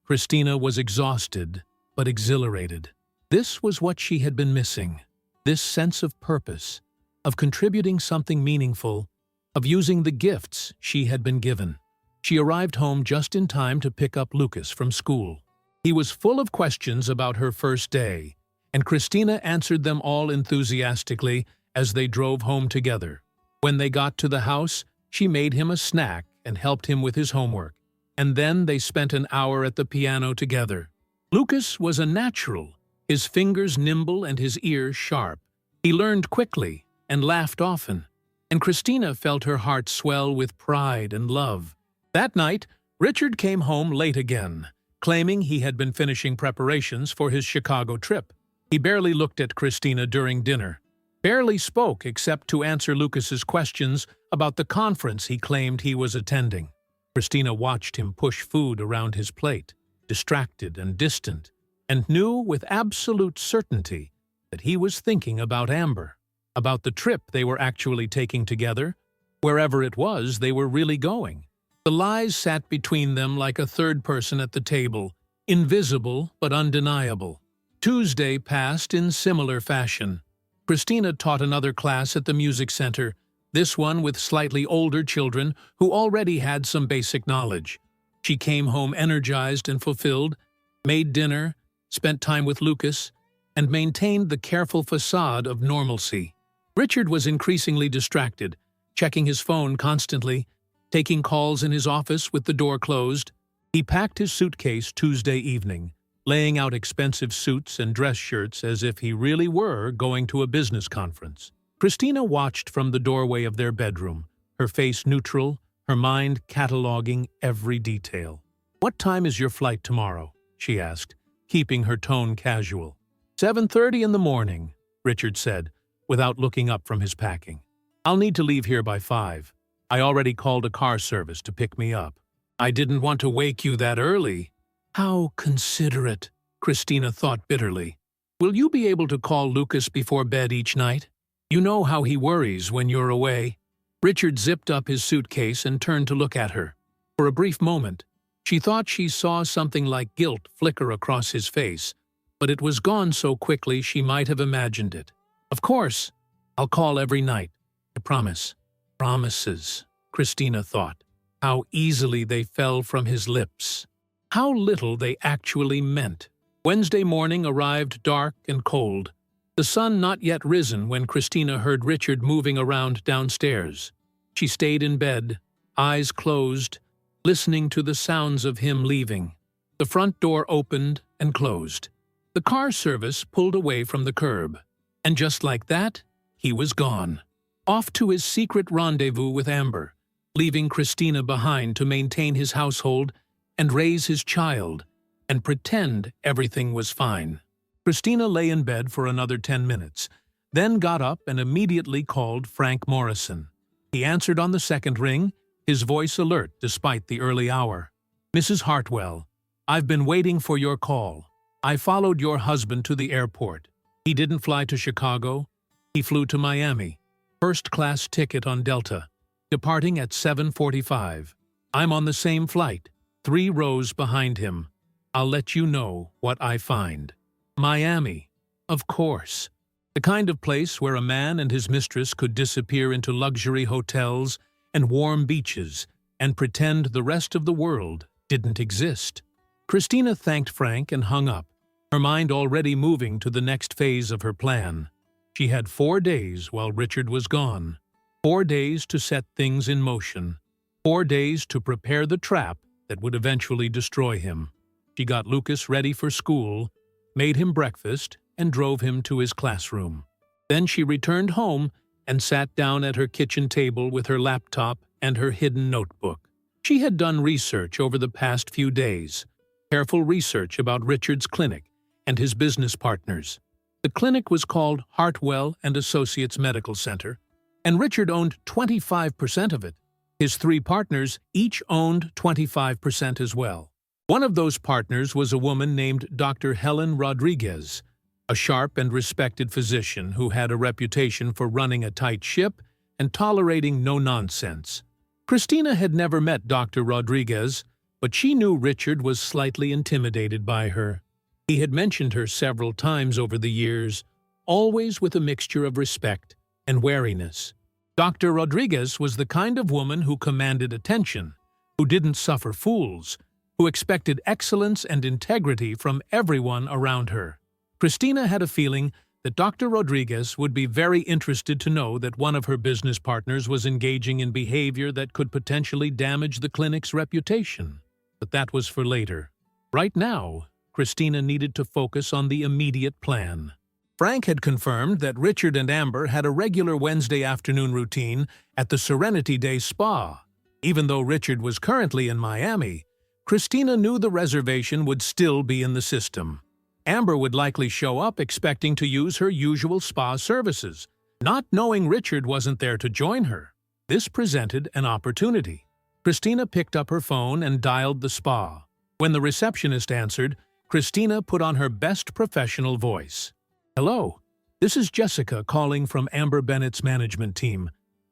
Cristina was exhausted but exhilarated. This was what she had been missing, this sense of purpose, of contributing something meaningful, of using the gifts she had been given. She arrived home just in time to pick up Lucas from school. He was full of questions about her first day, and Cristina answered them all enthusiastically as they drove home together. When they got to the house, she made him a snack and helped him with his homework, and then they spent an hour at the piano together. Lucas was a natural, his fingers nimble and his ears sharp. He learned quickly and laughed often, and Cristina felt her heart swell with pride and love. That night, Richard came home late again, claiming he had been finishing preparations for his Chicago trip. He barely looked at Cristina during dinner, barely spoke except to answer Lucas's questions about the conference he claimed he was attending. Cristina watched him push food around his plate, distracted and distant, and knew with absolute certainty that he was thinking about Amber, about the trip they were actually taking together, wherever it was they were really going. The lies sat between them like a third person at the table, invisible but undeniable. Tuesday passed in similar fashion. Cristina taught another class at the music center, this one with slightly older children who already had some basic knowledge. She came home energized and fulfilled, made dinner, spent time with Lucas, and maintained the careful facade of normalcy. Richard was increasingly distracted, checking his phone constantly, taking calls in his office with the door closed. He packed his suitcase Tuesday evening, laying out expensive suits and dress shirts as if he really were going to a business conference. Cristina watched from the doorway of their bedroom, her face neutral, her mind cataloging every detail. "What time is your flight tomorrow?" she asked, keeping her tone casual. 7:30 in the morning, Richard said, without looking up from his packing. "I'll need to leave here by 5. I already called a car service to pick me up." "I didn't want to wake you that early." "How considerate," Cristina thought bitterly. "Will you be able to call Lucas before bed each night? You know how he worries when you're away." Richard zipped up his suitcase and turned to look at her. For a brief moment, she thought she saw something like guilt flicker across his face, but it was gone so quickly she might have imagined it. "Of course, I'll call every night. I promise." Promises, Cristina thought. How easily they fell from his lips. How little they actually meant. Wednesday morning arrived dark and cold, the sun not yet risen when Cristina heard Richard moving around downstairs. She stayed in bed, eyes closed, listening to the sounds of him leaving. The front door opened and closed. The car service pulled away from the curb. And just like that, he was gone. Off to his secret rendezvous with Amber, leaving Cristina behind to maintain his household and raise his child, and pretend everything was fine. Cristina lay in bed for another 10 minutes, then got up and immediately called Frank Morrison. He answered on the second ring, his voice alert despite the early hour. "Mrs. Hartwell, I've been waiting for your call. I followed your husband to the airport. He didn't fly to Chicago. He flew to Miami. First-class ticket on Delta, departing at 7:45. I'm on the same flight, 3 rows behind him. I'll let you know what I find." Miami, of course. The kind of place where a man and his mistress could disappear into luxury hotels and warm beaches and pretend the rest of the world didn't exist. Cristina thanked Frank and hung up, her mind already moving to the next phase of her plan. She had 4 days while Richard was gone. 4 days to set things in motion. 4 days to prepare the trap that would eventually destroy him. She got Lucas ready for school, made him breakfast, and drove him to his classroom. Then she returned home and sat down at her kitchen table with her laptop and her hidden notebook. She had done research over the past few days, careful research about Richard's clinic and his business partners. The clinic was called Hartwell and Associates Medical Center, and Richard owned 25% of it. His 3 partners each owned 25% as well. One of those partners was a woman named Dr. Helen Rodriguez, a sharp and respected physician who had a reputation for running a tight ship and tolerating no nonsense. Cristina had never met Dr. Rodriguez, but she knew Richard was slightly intimidated by her. He had mentioned her several times over the years, always with a mixture of respect and wariness. Dr. Rodriguez was the kind of woman who commanded attention, who didn't suffer fools, who expected excellence and integrity from everyone around her. Cristina had a feeling that Dr. Rodriguez would be very interested to know that one of her business partners was engaging in behavior that could potentially damage the clinic's reputation. But that was for later. Right now, Cristina needed to focus on the immediate plan. Frank had confirmed that Richard and Amber had a regular Wednesday afternoon routine at the Serenity Day Spa. Even though Richard was currently in Miami, Cristina knew the reservation would still be in the system. Amber would likely show up expecting to use her usual spa services, not knowing Richard wasn't there to join her. This presented an opportunity. Cristina picked up her phone and dialed the spa. When the receptionist answered, Cristina put on her best professional voice. "Hello, this is Jessica calling from Amber Bennett's management team.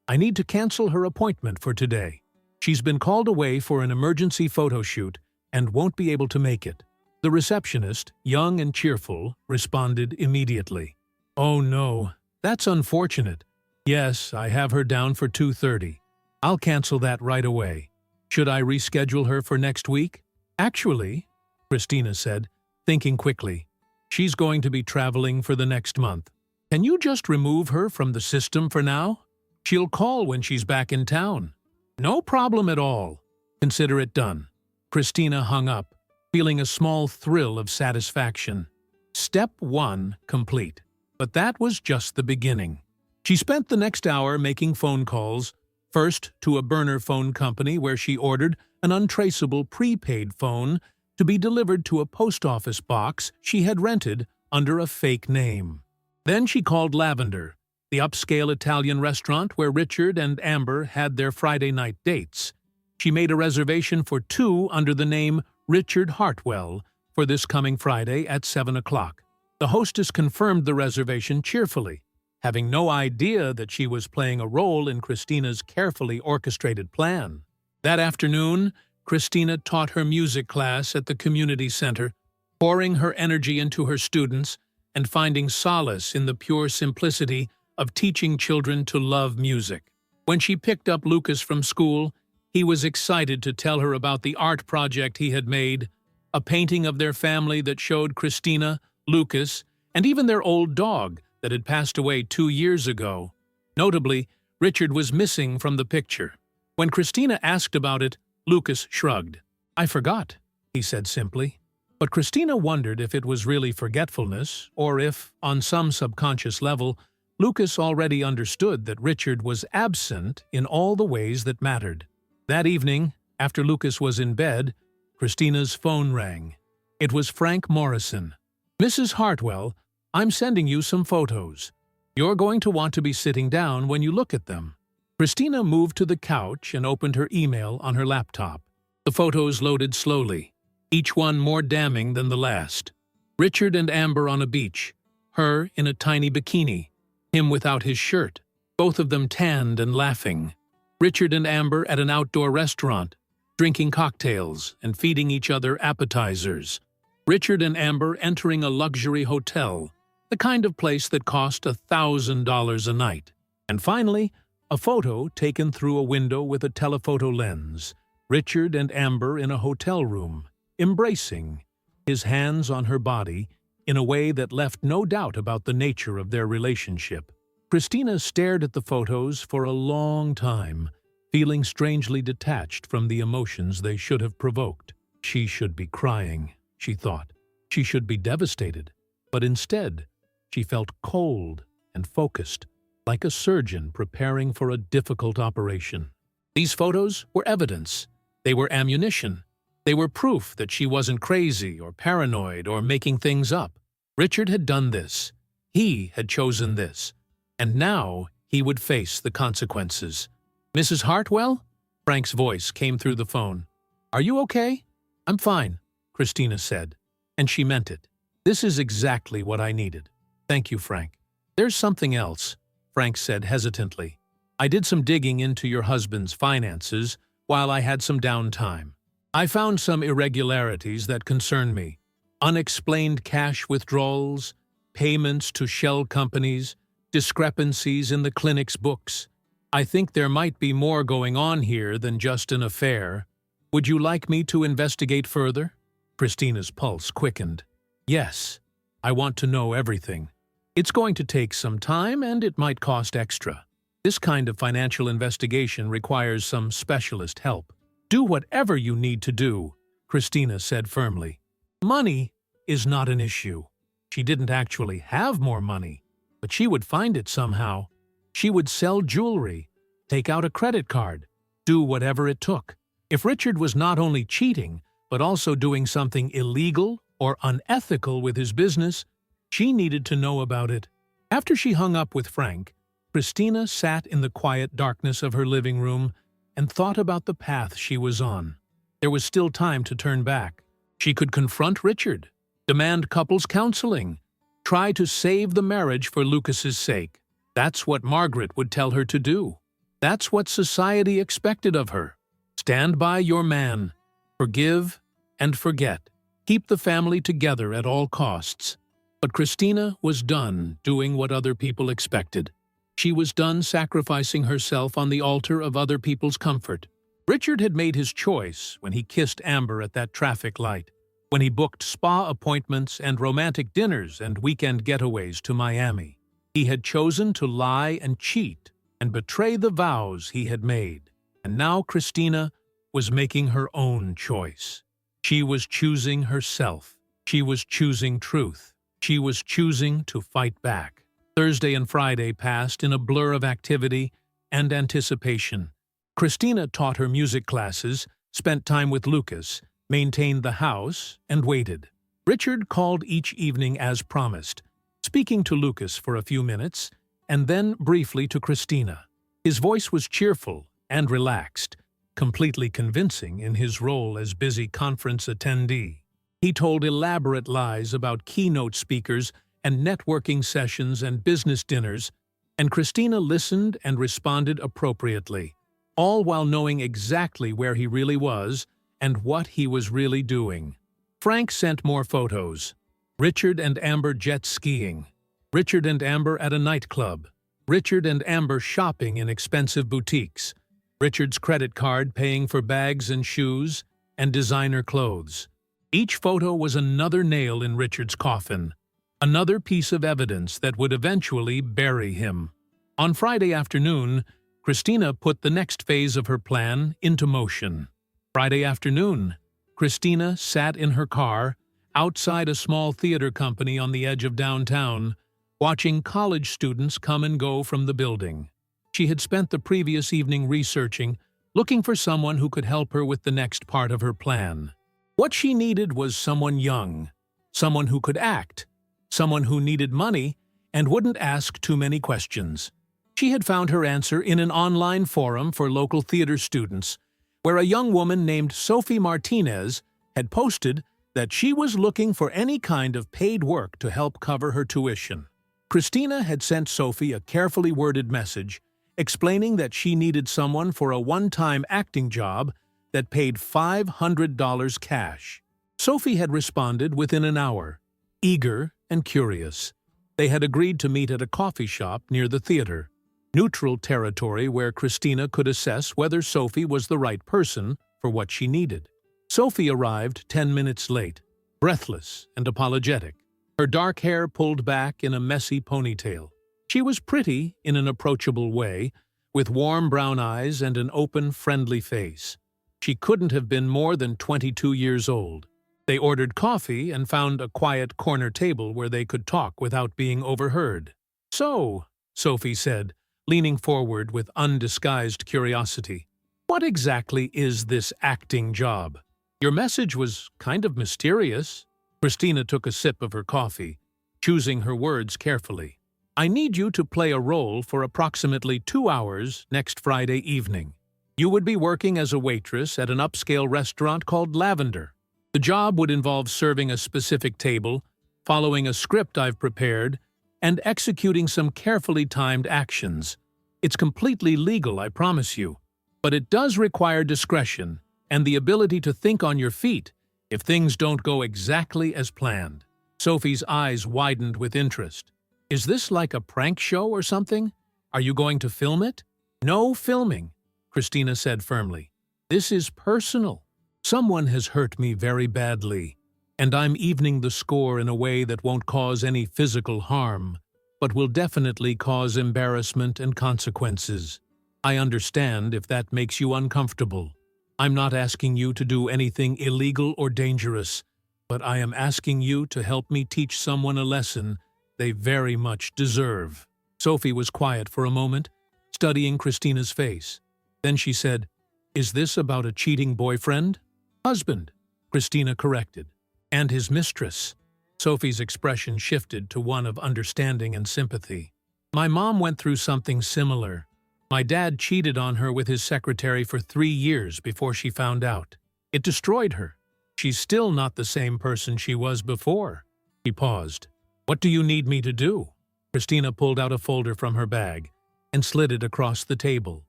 I need to cancel her appointment for today. She's been called away for an emergency photo shoot and won't be able to make it." The receptionist, young and cheerful, responded immediately. "Oh no, that's unfortunate. Yes, I have her down for 2:30. I'll cancel that right away. Should I reschedule her for next week?" "Actually," Cristina said, thinking quickly, She's going to be traveling for the next month. Can you just remove her from the system for now? She'll call when she's back in town. No problem at all. Consider it done. Cristina hung up, feeling a small thrill of satisfaction. Step 1 complete. But that was just the beginning. She spent the next hour making phone calls, first to a burner phone company where she ordered an untraceable prepaid phone to be delivered to a post office box she had rented under a fake name. Then she called Lavender, the upscale Italian restaurant where Richard and Amber had their Friday night dates. She made a reservation for 2 under the name Richard Hartwell for this coming Friday at 7 o'clock. The hostess confirmed the reservation cheerfully, having no idea that she was playing a role in Cristina's carefully orchestrated plan. That afternoon, Cristina taught her music class at the community center, pouring her energy into her students and finding solace in the pure simplicity of teaching children to love music. When she picked up Lucas from school, he was excited to tell her about the art project he had made, a painting of their family that showed Cristina, Lucas, and even their old dog that had passed away 2 years ago. Notably, Richard was missing from the picture. When Cristina asked about it, Lucas shrugged. "I forgot," he said simply. But Cristina wondered if it was really forgetfulness, or if, on some subconscious level, Lucas already understood that Richard was absent in all the ways that mattered. That evening, after Lucas was in bed, Cristina's phone rang. It was Frank Morrison. "Mrs. Hartwell, I'm sending you some photos. You're going to want to be sitting down when you look at them." Cristina moved to the couch and opened her email on her laptop. The photos loaded slowly, each one more damning than the last. Richard and Amber on a beach, her in a tiny bikini, him without his shirt, both of them tanned and laughing. Richard and Amber at an outdoor restaurant, drinking cocktails and feeding each other appetizers. Richard and Amber entering a luxury hotel, the kind of place that cost $1,000 a night. And finally, a photo taken through a window with a telephoto lens. Richard and Amber in a hotel room, embracing, his hands on her body, in a way that left no doubt about the nature of their relationship. Cristina stared at the photos for a long time, feeling strangely detached from the emotions they should have provoked. She should be crying, she thought. She should be devastated. But instead, she felt cold and focused, like a surgeon preparing for a difficult operation. These photos were evidence. They were ammunition. They were proof that she wasn't crazy or paranoid or making things up. Richard had done this. He had chosen this. And now he would face the consequences. "Mrs. Hartwell?" Frank's voice came through the phone. "Are you okay?" "I'm fine," Cristina said. And she meant it. "This is exactly what I needed. Thank you, Frank." "There's something else," Frank said hesitantly. "I did some digging into your husband's finances while I had some downtime. I found some irregularities that concern me. Unexplained cash withdrawals, payments to shell companies, discrepancies in the clinic's books. I think there might be more going on here than just an affair. Would you like me to investigate further?" Cristina's pulse quickened. "Yes, I want to know everything. It's going to take some time and it might cost extra. This kind of financial investigation requires some specialist help." "Do whatever you need to do," Cristina said firmly. "Money is not an issue." She didn't actually have more money, but she would find it somehow. She would sell jewelry, take out a credit card, do whatever it took. If Richard was not only cheating, but also doing something illegal or unethical with his business, she needed to know about it. After she hung up with Frank, Cristina sat in the quiet darkness of her living room and thought about the path she was on. There was still time to turn back. She could confront Richard, demand couples counseling, try to save the marriage for Lucas's sake. That's what Margaret would tell her to do. That's what society expected of her. Stand by your man. Forgive and forget. Keep the family together at all costs. But Cristina was done doing what other people expected. She was done sacrificing herself on the altar of other people's comfort. Richard had made his choice when he kissed Amber at that traffic light. when he booked spa appointments and romantic dinners and weekend getaways to Miami. He had chosen to lie and cheat and betray the vows he had made. And now Cristina was making her own choice. She was choosing herself. She was choosing truth. She was choosing to fight back. Thursday and Friday passed in a blur of activity and anticipation. Cristina taught her music classes, spent time with Lucas, maintained the house, and waited. Richard called each evening as promised, speaking to Lucas for a few minutes, and then briefly to Cristina. His voice was cheerful and relaxed, completely convincing in his role as busy conference attendee. He told elaborate lies about keynote speakers and networking sessions and business dinners, and Cristina listened and responded appropriately, all while knowing exactly where he really was and what he was really doing. Frank sent more photos. Richard and Amber jet skiing. Richard and Amber at a nightclub. Richard and Amber shopping in expensive boutiques. Richard's credit card paying for bags and shoes and designer clothes. Each photo was another nail in Richard's coffin, another piece of evidence that would eventually bury him. On Friday afternoon, Cristina put the next phase of her plan into motion. Friday afternoon, Cristina sat in her car outside a small theater company on the edge of downtown, watching college students come and go from the building. She had spent the previous evening researching, looking for someone who could help her with the next part of her plan. What she needed was someone young, someone who could act, someone who needed money and wouldn't ask too many questions. She had found her answer in an online forum for local theater students, where a young woman named Sophie Martinez had posted that she was looking for any kind of paid work to help cover her tuition. Cristina had sent Sophie a carefully worded message explaining that she needed someone for a one-time acting job that paid $500 cash. Sophie had responded within an hour, eager and curious. They had agreed to meet at a coffee shop near the theater, neutral territory where Cristina could assess whether Sophie was the right person for what she needed. Sophie arrived 10 minutes late, breathless and apologetic, her dark hair pulled back in a messy ponytail. She was pretty in an approachable way, with warm brown eyes and an open, friendly face. She couldn't have been more than 22 years old. They ordered coffee and found a quiet corner table where they could talk without being overheard. "So," Sophie said, leaning forward with undisguised curiosity, "what exactly is this acting job? Your message was kind of mysterious." Cristina took a sip of her coffee, choosing her words carefully. "I need you to play a role for approximately 2 hours next Friday evening. You would be working as a waitress at an upscale restaurant called Lavender. The job would involve serving a specific table, following a script I've prepared, and executing some carefully timed actions. It's completely legal, I promise you, but it does require discretion and the ability to think on your feet if things don't go exactly as planned." Sophie's eyes widened with interest. "Is this like a prank show or something? Are you going to film it?" "No filming," Cristina said firmly. "This is personal. Someone has hurt me very badly, and I'm evening the score in a way that won't cause any physical harm, but will definitely cause embarrassment and consequences. I understand if that makes you uncomfortable. I'm not asking you to do anything illegal or dangerous, but I am asking you to help me teach someone a lesson they very much deserve." Sophie was quiet for a moment, studying Cristina's face. Then she said, "Is this about a cheating boyfriend?" "Husband," Cristina corrected. "And his mistress." Sophie's expression shifted to one of understanding and sympathy. "My mom went through something similar. My dad cheated on her with his secretary for 3 years before she found out. It destroyed her. She's still not the same person she was before." He paused. "What do you need me to do?" Cristina pulled out a folder from her bag and slid it across the table.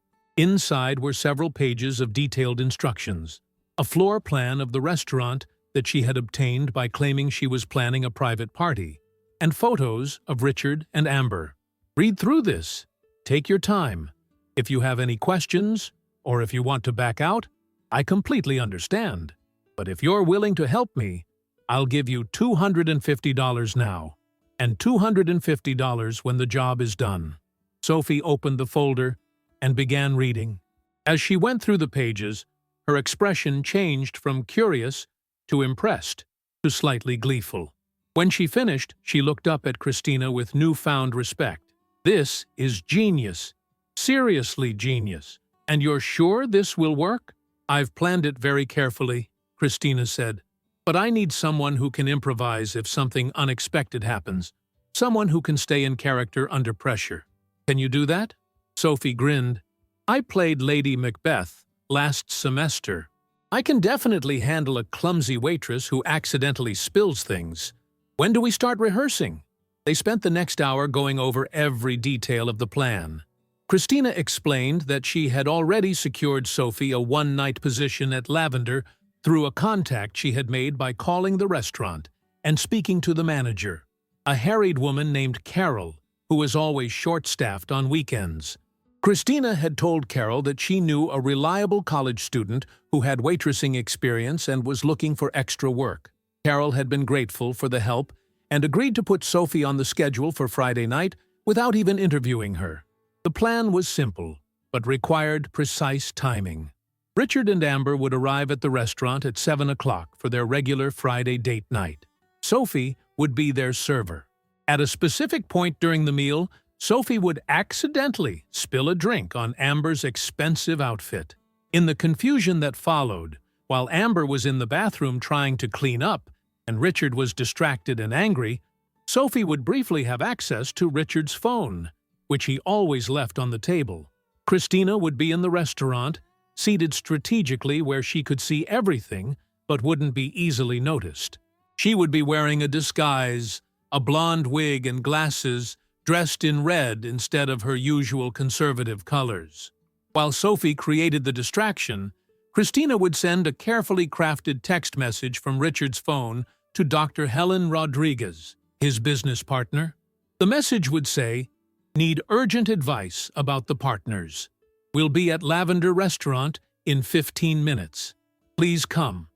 Inside were several pages of detailed instructions, a floor plan of the restaurant that she had obtained by claiming she was planning a private party, and photos of Richard and Amber. "Read through this. Take your time. If you have any questions, or if you want to back out, I completely understand. But if you're willing to help me, I'll give you $250 now, and $250 when the job is done." Sophie opened the folder and began reading. As she went through the pages, her expression changed from curious to impressed to slightly gleeful. When she finished, she looked up at Cristina with newfound respect. "This is genius. Seriously genius. And you're sure this will work?" "I've planned it very carefully," Cristina said. "But I need someone who can improvise if something unexpected happens. Someone who can stay in character under pressure. Can you do that?" Sophie grinned. "I played Lady Macbeth last semester. I can definitely handle a clumsy waitress who accidentally spills things. When do we start rehearsing?" They spent the next hour going over every detail of the plan. Cristina explained that she had already secured Sophie a one-night position at Lavender through a contact she had made by calling the restaurant and speaking to the manager, a harried woman named Carol, who was always short-staffed on weekends. Cristina had told Carol that she knew a reliable college student who had waitressing experience and was looking for extra work. Carol had been grateful for the help and agreed to put Sophie on the schedule for Friday night without even interviewing her. The plan was simple, but required precise timing. Richard and Amber would arrive at the restaurant at 7 o'clock for their regular Friday date night. Sophie would be their server. At a specific point during the meal, Sophie would accidentally spill a drink on Amber's expensive outfit. In the confusion that followed, while Amber was in the bathroom trying to clean up and Richard was distracted and angry, Sophie would briefly have access to Richard's phone, which he always left on the table. Cristina would be in the restaurant, seated strategically where she could see everything but wouldn't be easily noticed. She would be wearing a disguise, a blonde wig and glasses, dressed in red instead of her usual conservative colors. While Sophie created the distraction, Cristina would send a carefully crafted text message from Richard's phone to Dr. Helen Rodriguez, his business partner. The message would say, "Need urgent advice about the partners. We'll be at Lavender Restaurant in 15 minutes. Please come."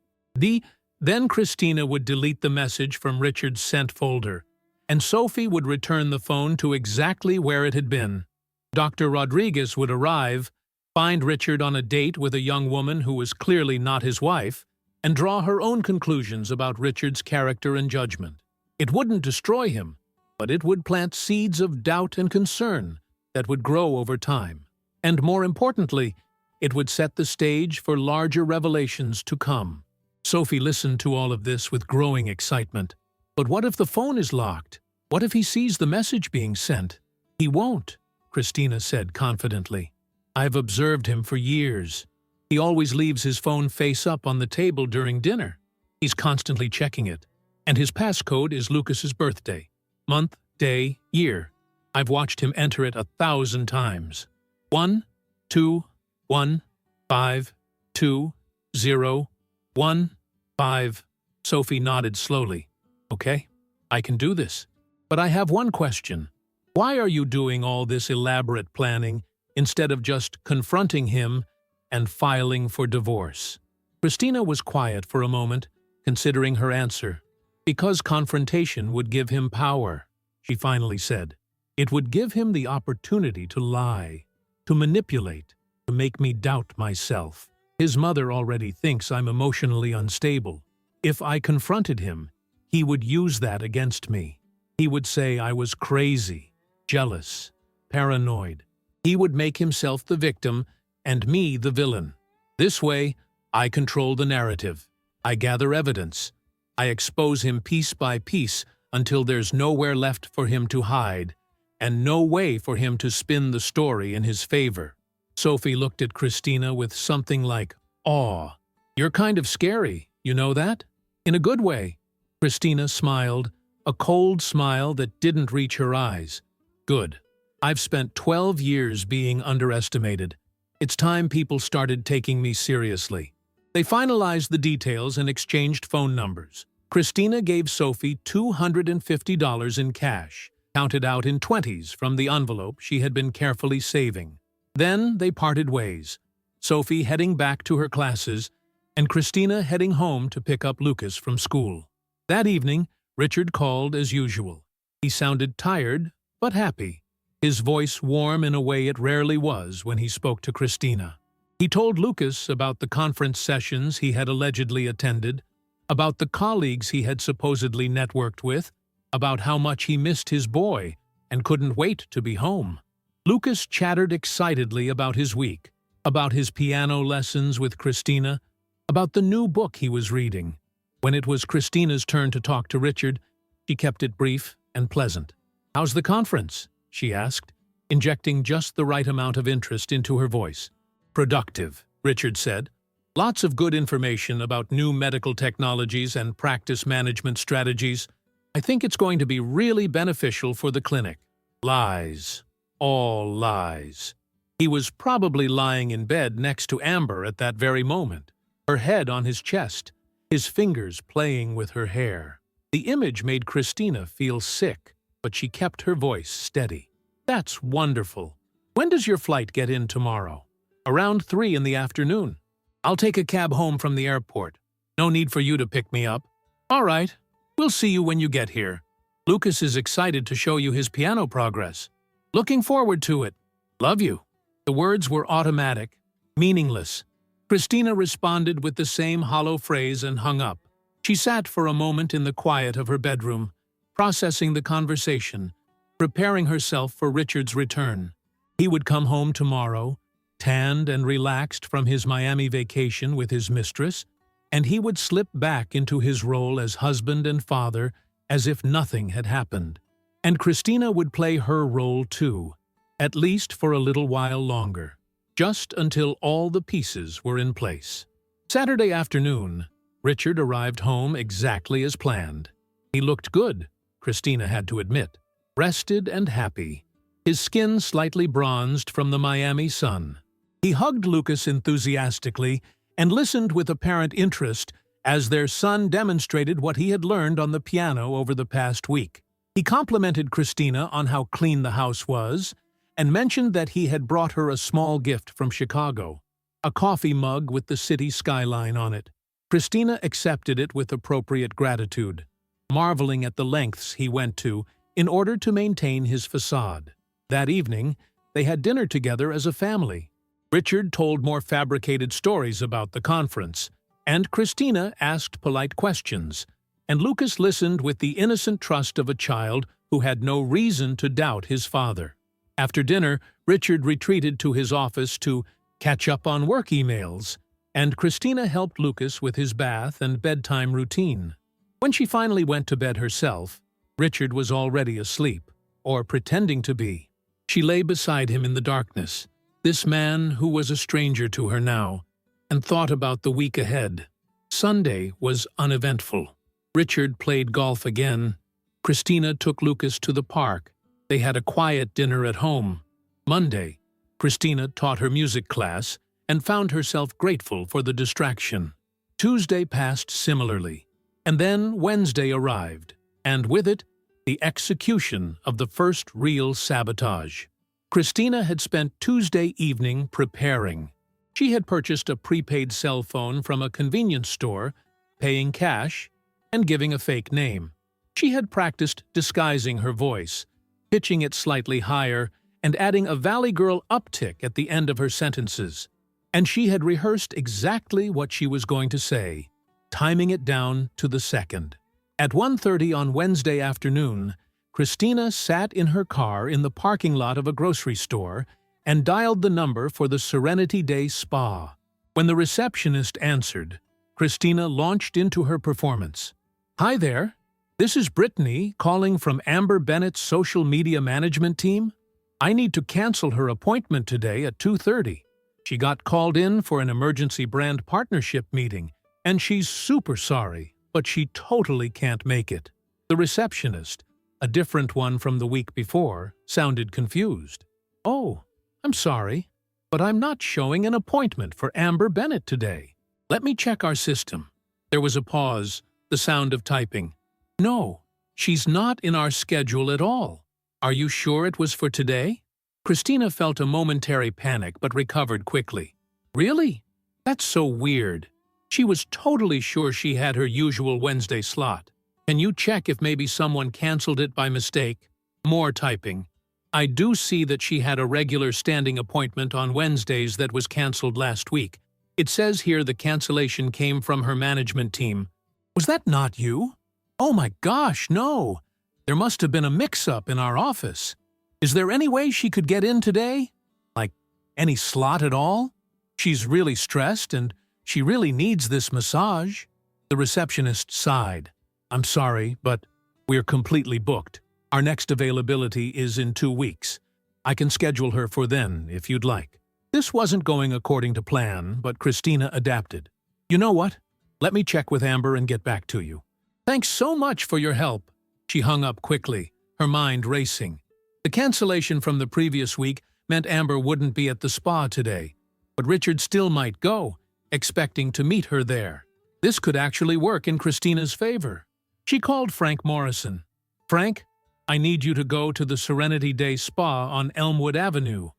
Then Cristina would delete the message from Richard's sent folder, and Sophie would return the phone to exactly where it had been. Dr. Rodriguez would arrive, find Richard on a date with a young woman who was clearly not his wife, and draw her own conclusions about Richard's character and judgment. It wouldn't destroy him, but it would plant seeds of doubt and concern that would grow over time. And more importantly, it would set the stage for larger revelations to come. Sophie listened to all of this with growing excitement. But what if the phone is locked? What if he sees the message being sent? "He won't," Cristina said confidently. "I've observed him for years. He always leaves his phone face up on the table during dinner. He's constantly checking it. And his passcode is Lucas's birthday. Month, day, year. I've watched him enter it 1,000 times. 1, 2, 1, 5, 2, 0, 1, 5. Sophie nodded slowly. "Okay, I can do this. But I have one question. Why are you doing all this elaborate planning instead of just confronting him and filing for divorce?" Cristina was quiet for a moment, considering her answer. "Because confrontation would give him power," she finally said. "It would give him the opportunity to lie, to manipulate, to make me doubt myself. His mother already thinks I'm emotionally unstable. If I confronted him, he would use that against me. He would say I was crazy, jealous, paranoid. He would make himself the victim and me the villain. This way, I control the narrative. I gather evidence. I expose him piece by piece until there's nowhere left for him to hide, and no way for him to spin the story in his favor." Sophie looked at Cristina with something like awe. "You're kind of scary, you know that? In a good way." Cristina smiled, a cold smile that didn't reach her eyes. "Good. I've spent 12 years being underestimated. It's time people started taking me seriously." They finalized the details and exchanged phone numbers. Cristina gave Sophie $250 in cash, counted out in 20s from the envelope she had been carefully saving. Then they parted ways, Sophie heading back to her classes and Cristina heading home to pick up Lucas from school. That evening, Richard called as usual. He sounded tired, but happy, his voice warm in a way it rarely was when he spoke to Cristina. He told Lucas about the conference sessions he had allegedly attended, about the colleagues he had supposedly networked with, about how much he missed his boy and couldn't wait to be home. Lucas chattered excitedly about his week, about his piano lessons with Cristina, about the new book he was reading. When it was Cristina's turn to talk to Richard, she kept it brief and pleasant. "How's the conference?" she asked, injecting just the right amount of interest into her voice. "Productive," Richard said. "Lots of good information about new medical technologies and practice management strategies. I think it's going to be really beneficial for the clinic." Lies. All lies. He was probably lying in bed next to Amber at that very moment, her head on his chest, his fingers playing with her hair. The image made Cristina feel sick, but she kept her voice steady. "That's wonderful. When does your flight get in tomorrow?" "Around 3 in the afternoon. I'll take a cab home from the airport. No need for you to pick me up." "All right. We'll see you when you get here. Lucas is excited to show you his piano progress. Looking forward to it. Love you." The words were automatic, meaningless. Cristina responded with the same hollow phrase and hung up. She sat for a moment in the quiet of her bedroom, processing the conversation, preparing herself for Richard's return. He would come home tomorrow, tanned and relaxed from his Miami vacation with his mistress, and he would slip back into his role as husband and father as if nothing had happened. And Cristina would play her role too, at least for a little while longer, just until all the pieces were in place. Saturday afternoon, Richard arrived home exactly as planned. He looked good, Cristina had to admit, rested and happy, his skin slightly bronzed from the Miami sun. He hugged Lucas enthusiastically and listened with apparent interest as their son demonstrated what he had learned on the piano over the past week. He complimented Cristina on how clean the house was and mentioned that he had brought her a small gift from Chicago, a coffee mug with the city skyline on it. Cristina accepted it with appropriate gratitude, marveling at the lengths he went to in order to maintain his facade. That evening, they had dinner together as a family. Richard told more fabricated stories about the conference, and Cristina asked polite questions, and Lucas listened with the innocent trust of a child who had no reason to doubt his father. After dinner, Richard retreated to his office to catch up on work emails, and Cristina helped Lucas with his bath and bedtime routine. When she finally went to bed herself, Richard was already asleep, or pretending to be. She lay beside him in the darkness, this man who was a stranger to her now, and thought about the week ahead. Sunday was uneventful. Richard played golf again. Cristina took Lucas to the park. They had a quiet dinner at home. Monday, Cristina taught her music class and found herself grateful for the distraction. Tuesday passed similarly, and then Wednesday arrived, and with it, the execution of the first real sabotage. Cristina had spent Tuesday evening preparing. She had purchased a prepaid cell phone from a convenience store, paying cash, and giving a fake name. She had practiced disguising her voice, pitching it slightly higher, and adding a Valley Girl uptick at the end of her sentences. And she had rehearsed exactly what she was going to say, timing it down to the second. At 1:30 on Wednesday afternoon, Cristina sat in her car in the parking lot of a grocery store and dialed the number for the Serenity Day Spa. When the receptionist answered, Cristina launched into her performance. "Hi there. This is Brittany calling from Amber Bennett's social media management team. I need to cancel her appointment today at 2:30. She got called in for an emergency brand partnership meeting, and she's super sorry, but she totally can't make it." The receptionist, a different one from the week before, sounded confused. "Oh, I'm sorry, but I'm not showing an appointment for Amber Bennett today. Let me check our system." There was a pause, the sound of typing. "No, she's not in our schedule at all. Are you sure it was for today?" Cristina felt a momentary panic but recovered quickly. "Really? That's so weird. She was totally sure she had her usual Wednesday slot." Can you check if maybe someone canceled it by mistake? More typing. I do see that she had a regular standing appointment on Wednesdays that was canceled last week. It says here the cancellation came from her management team. Was that not you? Oh my gosh, no. There must have been a mix-up in our office. Is there any way she could get in today? Like, any slot at all? She's really stressed and she really needs this massage. The receptionist sighed. I'm sorry, but we're completely booked. Our next availability is in 2 weeks. I can schedule her for then, if you'd like. This wasn't going according to plan, but Cristina adapted. You know what? Let me check with Amber and get back to you. Thanks so much for your help. She hung up quickly, her mind racing. The cancellation from the previous week meant Amber wouldn't be at the spa today, but Richard still might go, expecting to meet her there. This could actually work in Cristina's favor. She called Frank Morrison. Frank, I need you to go to the Serenity Day Spa on Elmwood Avenue.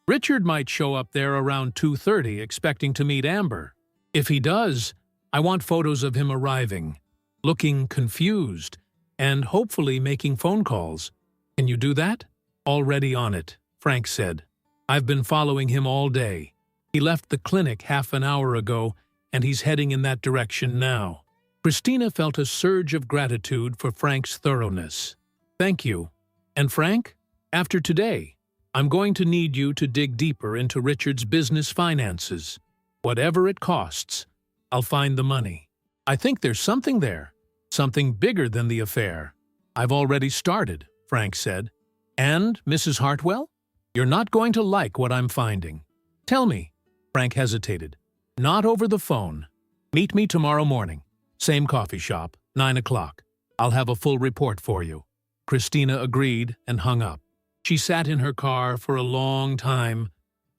Richard might show up there around 2:30 expecting to meet Amber. If he does, I want photos of him arriving, looking confused, and hopefully making phone calls. Can you do that? Already on it, Frank said. I've been following him all day. He left the clinic half an hour ago, and he's heading in that direction now. Cristina felt a surge of gratitude for Frank's thoroughness. Thank you. And Frank, after today, I'm going to need you to dig deeper into Richard's business finances. Whatever it costs, I'll find the money. I think there's something there, something bigger than the affair. I've already started, Frank said. And, Mrs. Hartwell, you're not going to like what I'm finding. Tell me, Frank hesitated. Not over the phone. Meet me tomorrow morning. Same coffee shop, 9 o'clock. I'll have a full report for you. Cristina agreed and hung up. She sat in her car for a long time,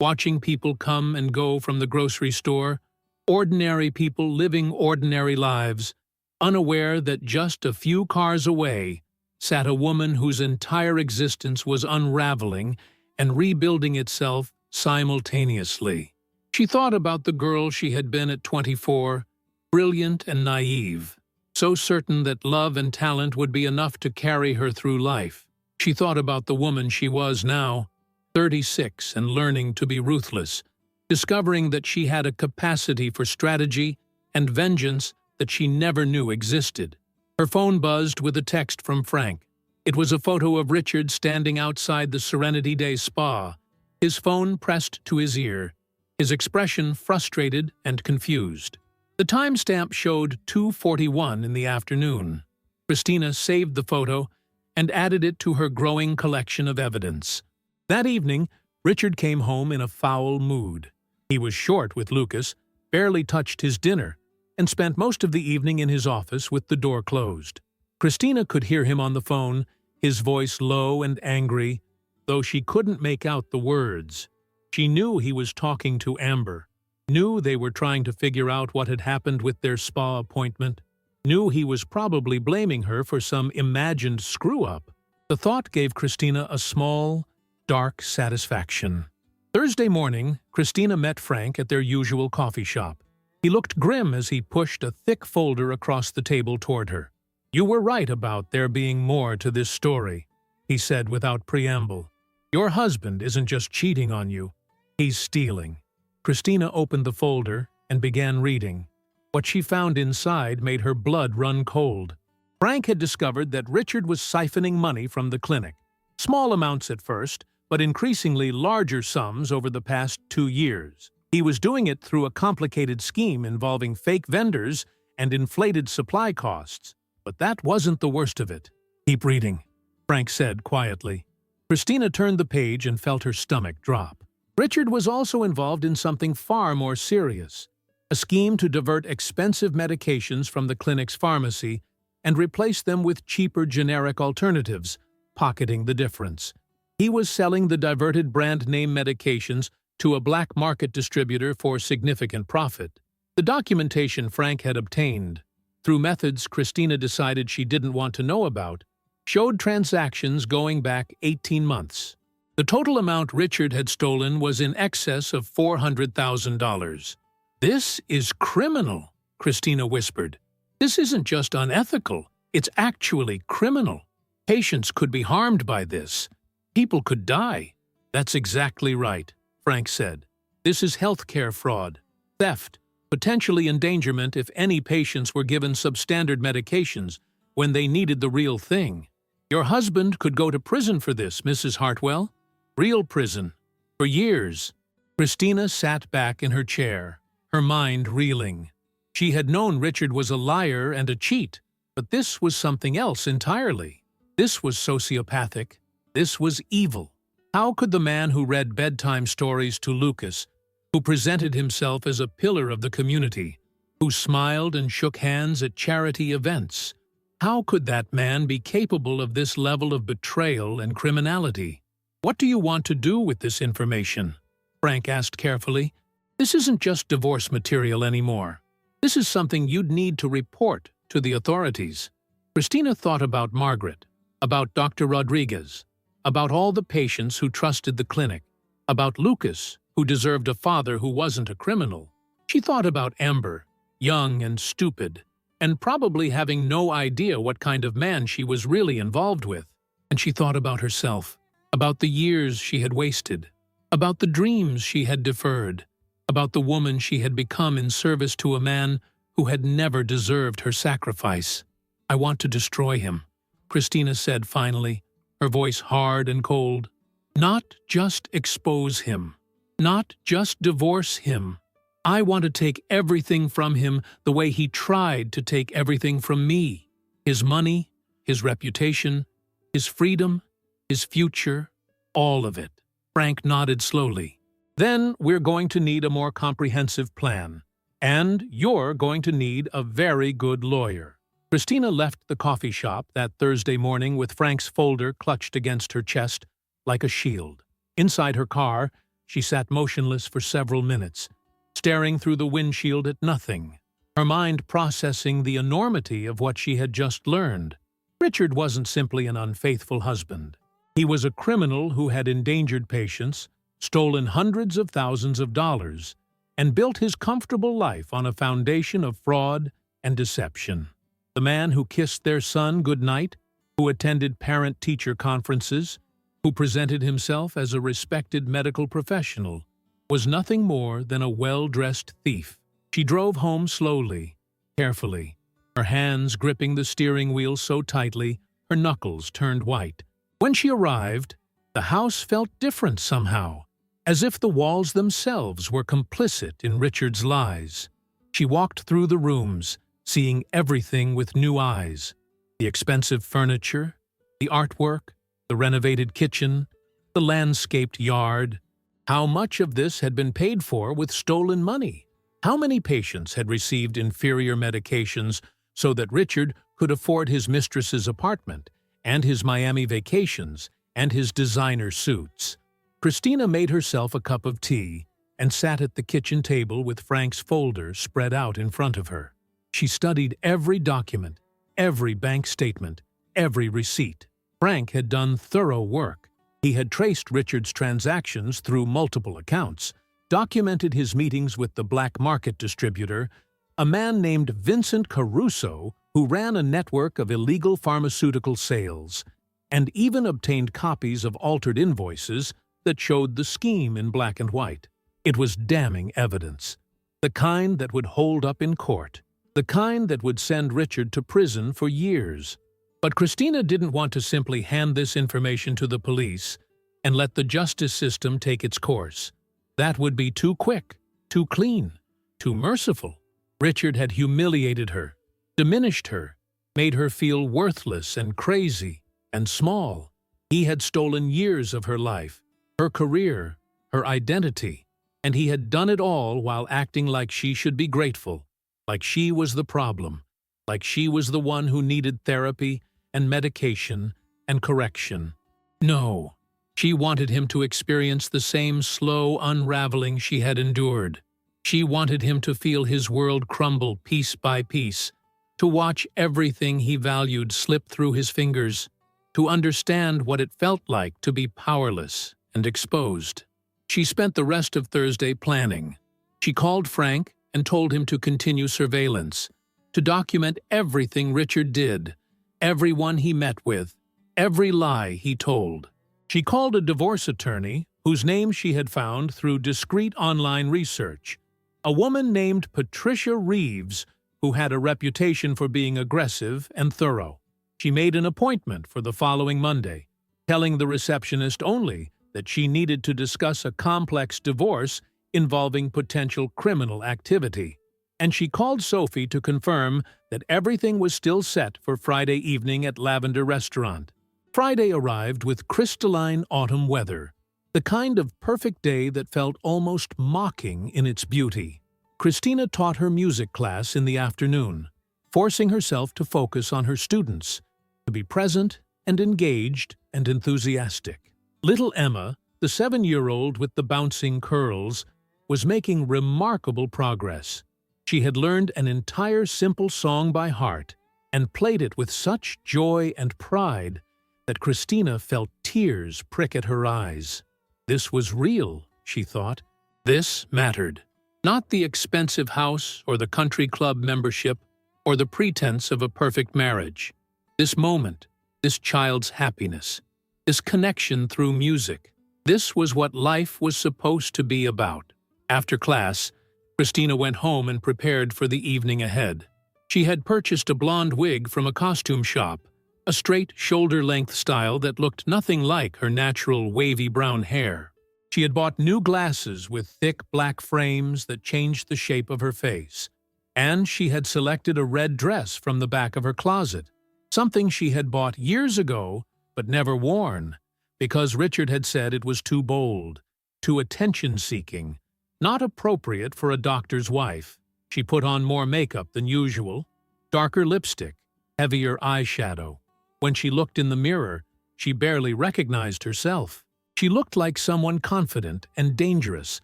watching people come and go from the grocery store, ordinary people living ordinary lives, unaware that just a few cars away sat a woman whose entire existence was unraveling and rebuilding itself simultaneously. She thought about the girl she had been at 24, brilliant and naive, so certain that love and talent would be enough to carry her through life. She thought about the woman she was now, 36 and learning to be ruthless, discovering that she had a capacity for strategy and vengeance that she never knew existed. Her phone buzzed with a text from Frank. It was a photo of Richard standing outside the Serenity Day Spa, his phone pressed to his ear, his expression frustrated and confused. The timestamp showed 2:41 in the afternoon. Cristina saved the photo and added it to her growing collection of evidence. That evening, Richard came home in a foul mood. He was short with Lucas, barely touched his dinner, and spent most of the evening in his office with the door closed. Cristina could hear him on the phone, his voice low and angry, though she couldn't make out the words. She knew he was talking to Amber, knew they were trying to figure out what had happened with their spa appointment, knew he was probably blaming her for some imagined screw-up. The thought gave Cristina a small, dark satisfaction. Thursday morning, Cristina met Frank at their usual coffee shop. He looked grim as he pushed a thick folder across the table toward her. "You were right about there being more to this story," he said without preamble. "Your husband isn't just cheating on you, he's stealing." Cristina opened the folder and began reading. What she found inside made her blood run cold. Frank had discovered that Richard was siphoning money from the clinic. Small amounts at first, but increasingly larger sums over the past 2 years. He was doing it through a complicated scheme involving fake vendors and inflated supply costs. But that wasn't the worst of it. "Keep reading," Frank said quietly. Cristina turned the page and felt her stomach drop. Richard was also involved in something far more serious, a scheme to divert expensive medications from the clinic's pharmacy and replace them with cheaper generic alternatives, pocketing the difference. He was selling the diverted brand-name medications to a black market distributor for significant profit. The documentation Frank had obtained, through methods Cristina decided she didn't want to know about, showed transactions going back 18 months. The total amount Richard had stolen was in excess of $400,000. "This is criminal," Cristina whispered. "This isn't just unethical. It's actually criminal. Patients could be harmed by this. People could die. That's exactly right, Frank said. This is healthcare fraud, theft, potentially endangerment if any patients were given substandard medications when they needed the real thing. Your husband could go to prison for this, Mrs. Hartwell. Real prison. For years. Cristina sat back in her chair, her mind reeling. She had known Richard was a liar and a cheat, but this was something else entirely. This was sociopathic. This was evil. How could the man who read bedtime stories to Lucas, who presented himself as a pillar of the community, who smiled and shook hands at charity events, how could that man be capable of this level of betrayal and criminality? What do you want to do with this information? Frank asked carefully. This isn't just divorce material anymore. This is something you'd need to report to the authorities. Cristina thought about Margaret, about Dr. Rodriguez, about all the patients who trusted the clinic, about Lucas, who deserved a father who wasn't a criminal. She thought about Amber, young and stupid, and probably having no idea what kind of man she was really involved with. And she thought about herself, about the years she had wasted, about the dreams she had deferred, about the woman she had become in service to a man who had never deserved her sacrifice. I want to destroy him, Cristina said finally, her voice hard and cold. Not just expose him, not just divorce him. I want to take everything from him the way he tried to take everything from me. His money, his reputation, his freedom, his future, all of it. Frank nodded slowly. Then we're going to need a more comprehensive plan. And you're going to need a very good lawyer. Cristina left the coffee shop that Thursday morning with Frank's folder clutched against her chest like a shield. Inside her car, she sat motionless for several minutes, staring through the windshield at nothing, her mind processing the enormity of what she had just learned. Richard wasn't simply an unfaithful husband. He was a criminal who had endangered patients, stolen hundreds of thousands of dollars, and built his comfortable life on a foundation of fraud and deception. The man who kissed their son goodnight, who attended parent-teacher conferences, who presented himself as a respected medical professional, was nothing more than a well-dressed thief. She drove home slowly, carefully, her hands gripping the steering wheel so tightly her knuckles turned white. When she arrived, the house felt different somehow, as if the walls themselves were complicit in Richard's lies. She walked through the rooms, seeing everything with new eyes. The expensive furniture, the artwork, the renovated kitchen, the landscaped yard. How much of this had been paid for with stolen money? How many patients had received inferior medications so that Richard could afford his mistress's apartment and his Miami vacations and his designer suits? Cristina made herself a cup of tea and sat at the kitchen table with Frank's folder spread out in front of her. She studied every document, every bank statement, every receipt. Frank had done thorough work. He had traced Richard's transactions through multiple accounts, documented his meetings with the black market distributor, a man named Vincent Caruso who ran a network of illegal pharmaceutical sales, and even obtained copies of altered invoices that showed the scheme in black and white. It was damning evidence, the kind that would hold up in court, the kind that would send Richard to prison for years. But Cristina didn't want to simply hand this information to the police and let the justice system take its course. That would be too quick, too clean, too merciful. Richard had humiliated her, diminished her, made her feel worthless and crazy and small. He had stolen years of her life, her career, her identity, and he had done it all while acting like she should be grateful, like she was the problem, like she was the one who needed therapy and medication and correction. No, she wanted him to experience the same slow unraveling she had endured. She wanted him to feel his world crumble piece by piece, to watch everything he valued slip through his fingers, to understand what it felt like to be powerless and exposed. She spent the rest of Thursday planning. She called Frank and told him to continue surveillance, to document everything Richard did, everyone he met with, every lie he told. She called a divorce attorney, whose name she had found through discreet online research, a woman named Patricia Reeves, who had a reputation for being aggressive and thorough. She made an appointment for the following Monday, telling the receptionist only that she needed to discuss a complex divorce involving potential criminal activity. And she called Sophie to confirm that everything was still set for Friday evening at Lavender Restaurant. Friday arrived with crystalline autumn weather, the kind of perfect day that felt almost mocking in its beauty. Cristina taught her music class in the afternoon, forcing herself to focus on her students, to be present and engaged and enthusiastic. Little Emma, the 7-year-old with the bouncing curls, was making remarkable progress. She had learned an entire simple song by heart and played it with such joy and pride that Cristina felt tears prick at her eyes. This was real, she thought. This mattered. Not the expensive house or the country club membership or the pretense of a perfect marriage. This moment, this child's happiness, this connection through music, this was what life was supposed to be about. After class, Cristina went home and prepared for the evening ahead. She had purchased a blonde wig from a costume shop, a straight, shoulder-length style that looked nothing like her natural wavy brown hair. She had bought new glasses with thick black frames that changed the shape of her face, and she had selected a red dress from the back of her closet, something she had bought years ago but never worn, because Richard had said it was too bold, too attention-seeking, not appropriate for a doctor's wife. She put on more makeup than usual, darker lipstick, heavier eyeshadow. When she looked in the mirror, she barely recognized herself. She looked like someone confident and dangerous,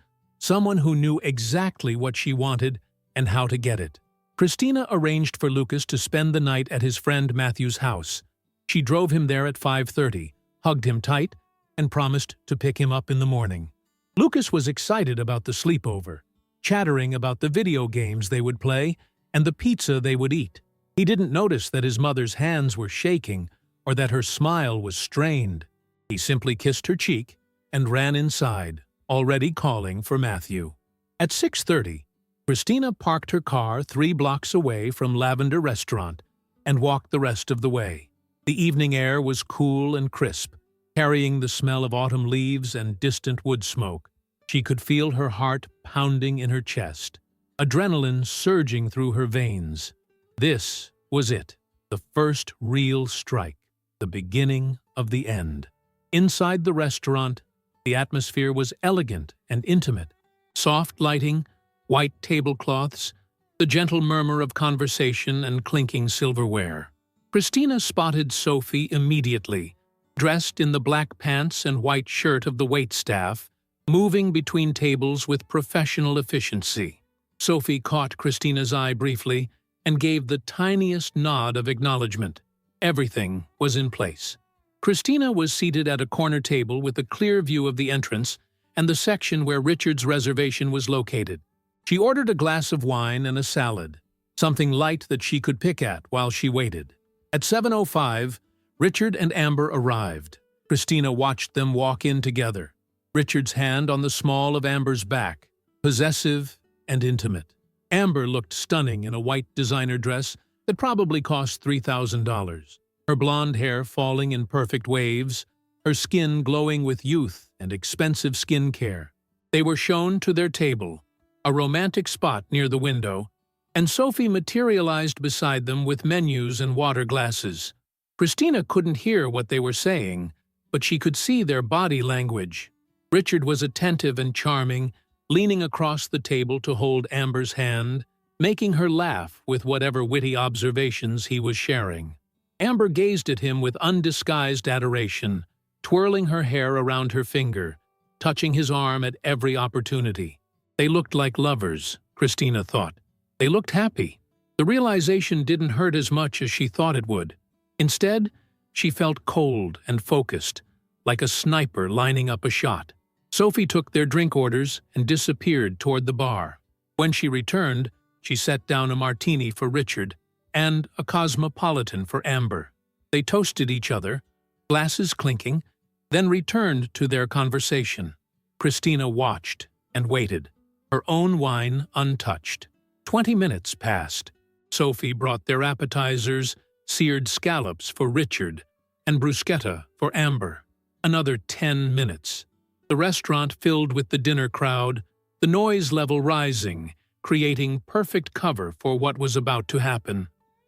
someone who knew exactly what she wanted and how to get it. Cristina arranged for Lucas to spend the night at his friend Matthew's house. She drove him there at 5:30, hugged him tight, and promised to pick him up in the morning. Lucas was excited about the sleepover, chattering about the video games they would play and the pizza they would eat. He didn't notice that his mother's hands were shaking or that her smile was strained. He simply kissed her cheek and ran inside, already calling for Matthew. At 6:30, Cristina parked her car 3 blocks away from Lavender Restaurant and walked the rest of the way. The evening air was cool and crisp, carrying the smell of autumn leaves and distant wood smoke. She could feel her heart pounding in her chest, adrenaline surging through her veins. This was it, the first real strike, the beginning of the end. Inside the restaurant, the atmosphere was elegant and intimate. Soft lighting, white tablecloths, the gentle murmur of conversation and clinking silverware. Cristina spotted Sophie immediately, dressed in the black pants and white shirt of the waitstaff, moving between tables with professional efficiency. Sophie caught Cristina's eye briefly and gave the tiniest nod of acknowledgement. Everything was in place. Cristina was seated at a corner table with a clear view of the entrance and the section where Richard's reservation was located. She ordered a glass of wine and a salad, something light that she could pick at while she waited. At 7:05, Richard and Amber arrived. Cristina watched them walk in together, Richard's hand on the small of Amber's back, possessive and intimate. Amber looked stunning in a white designer dress that probably cost $3,000, her blonde hair falling in perfect waves, her skin glowing with youth and expensive skin care. They were shown to their table, a romantic spot near the window, and Sophie materialized beside them with menus and water glasses. Cristina couldn't hear what they were saying, but she could see their body language. Richard was attentive and charming, leaning across the table to hold Amber's hand, making her laugh with whatever witty observations he was sharing. Amber gazed at him with undisguised adoration, twirling her hair around her finger, touching his arm at every opportunity. They looked like lovers, Cristina thought. They looked happy. The realization didn't hurt as much as she thought it would. Instead, she felt cold and focused, like a sniper lining up a shot. Sophie took their drink orders and disappeared toward the bar. When she returned, she set down a martini for Richard and a cosmopolitan for Amber. They toasted each other, glasses clinking, then returned to their conversation. Cristina watched and waited, her own wine untouched. 20 minutes passed. Sophie brought their appetizers, seared scallops for Richard, and bruschetta for Amber. Another 10 minutes. The restaurant filled with the dinner crowd, the noise level rising, creating perfect cover for what was about to happen.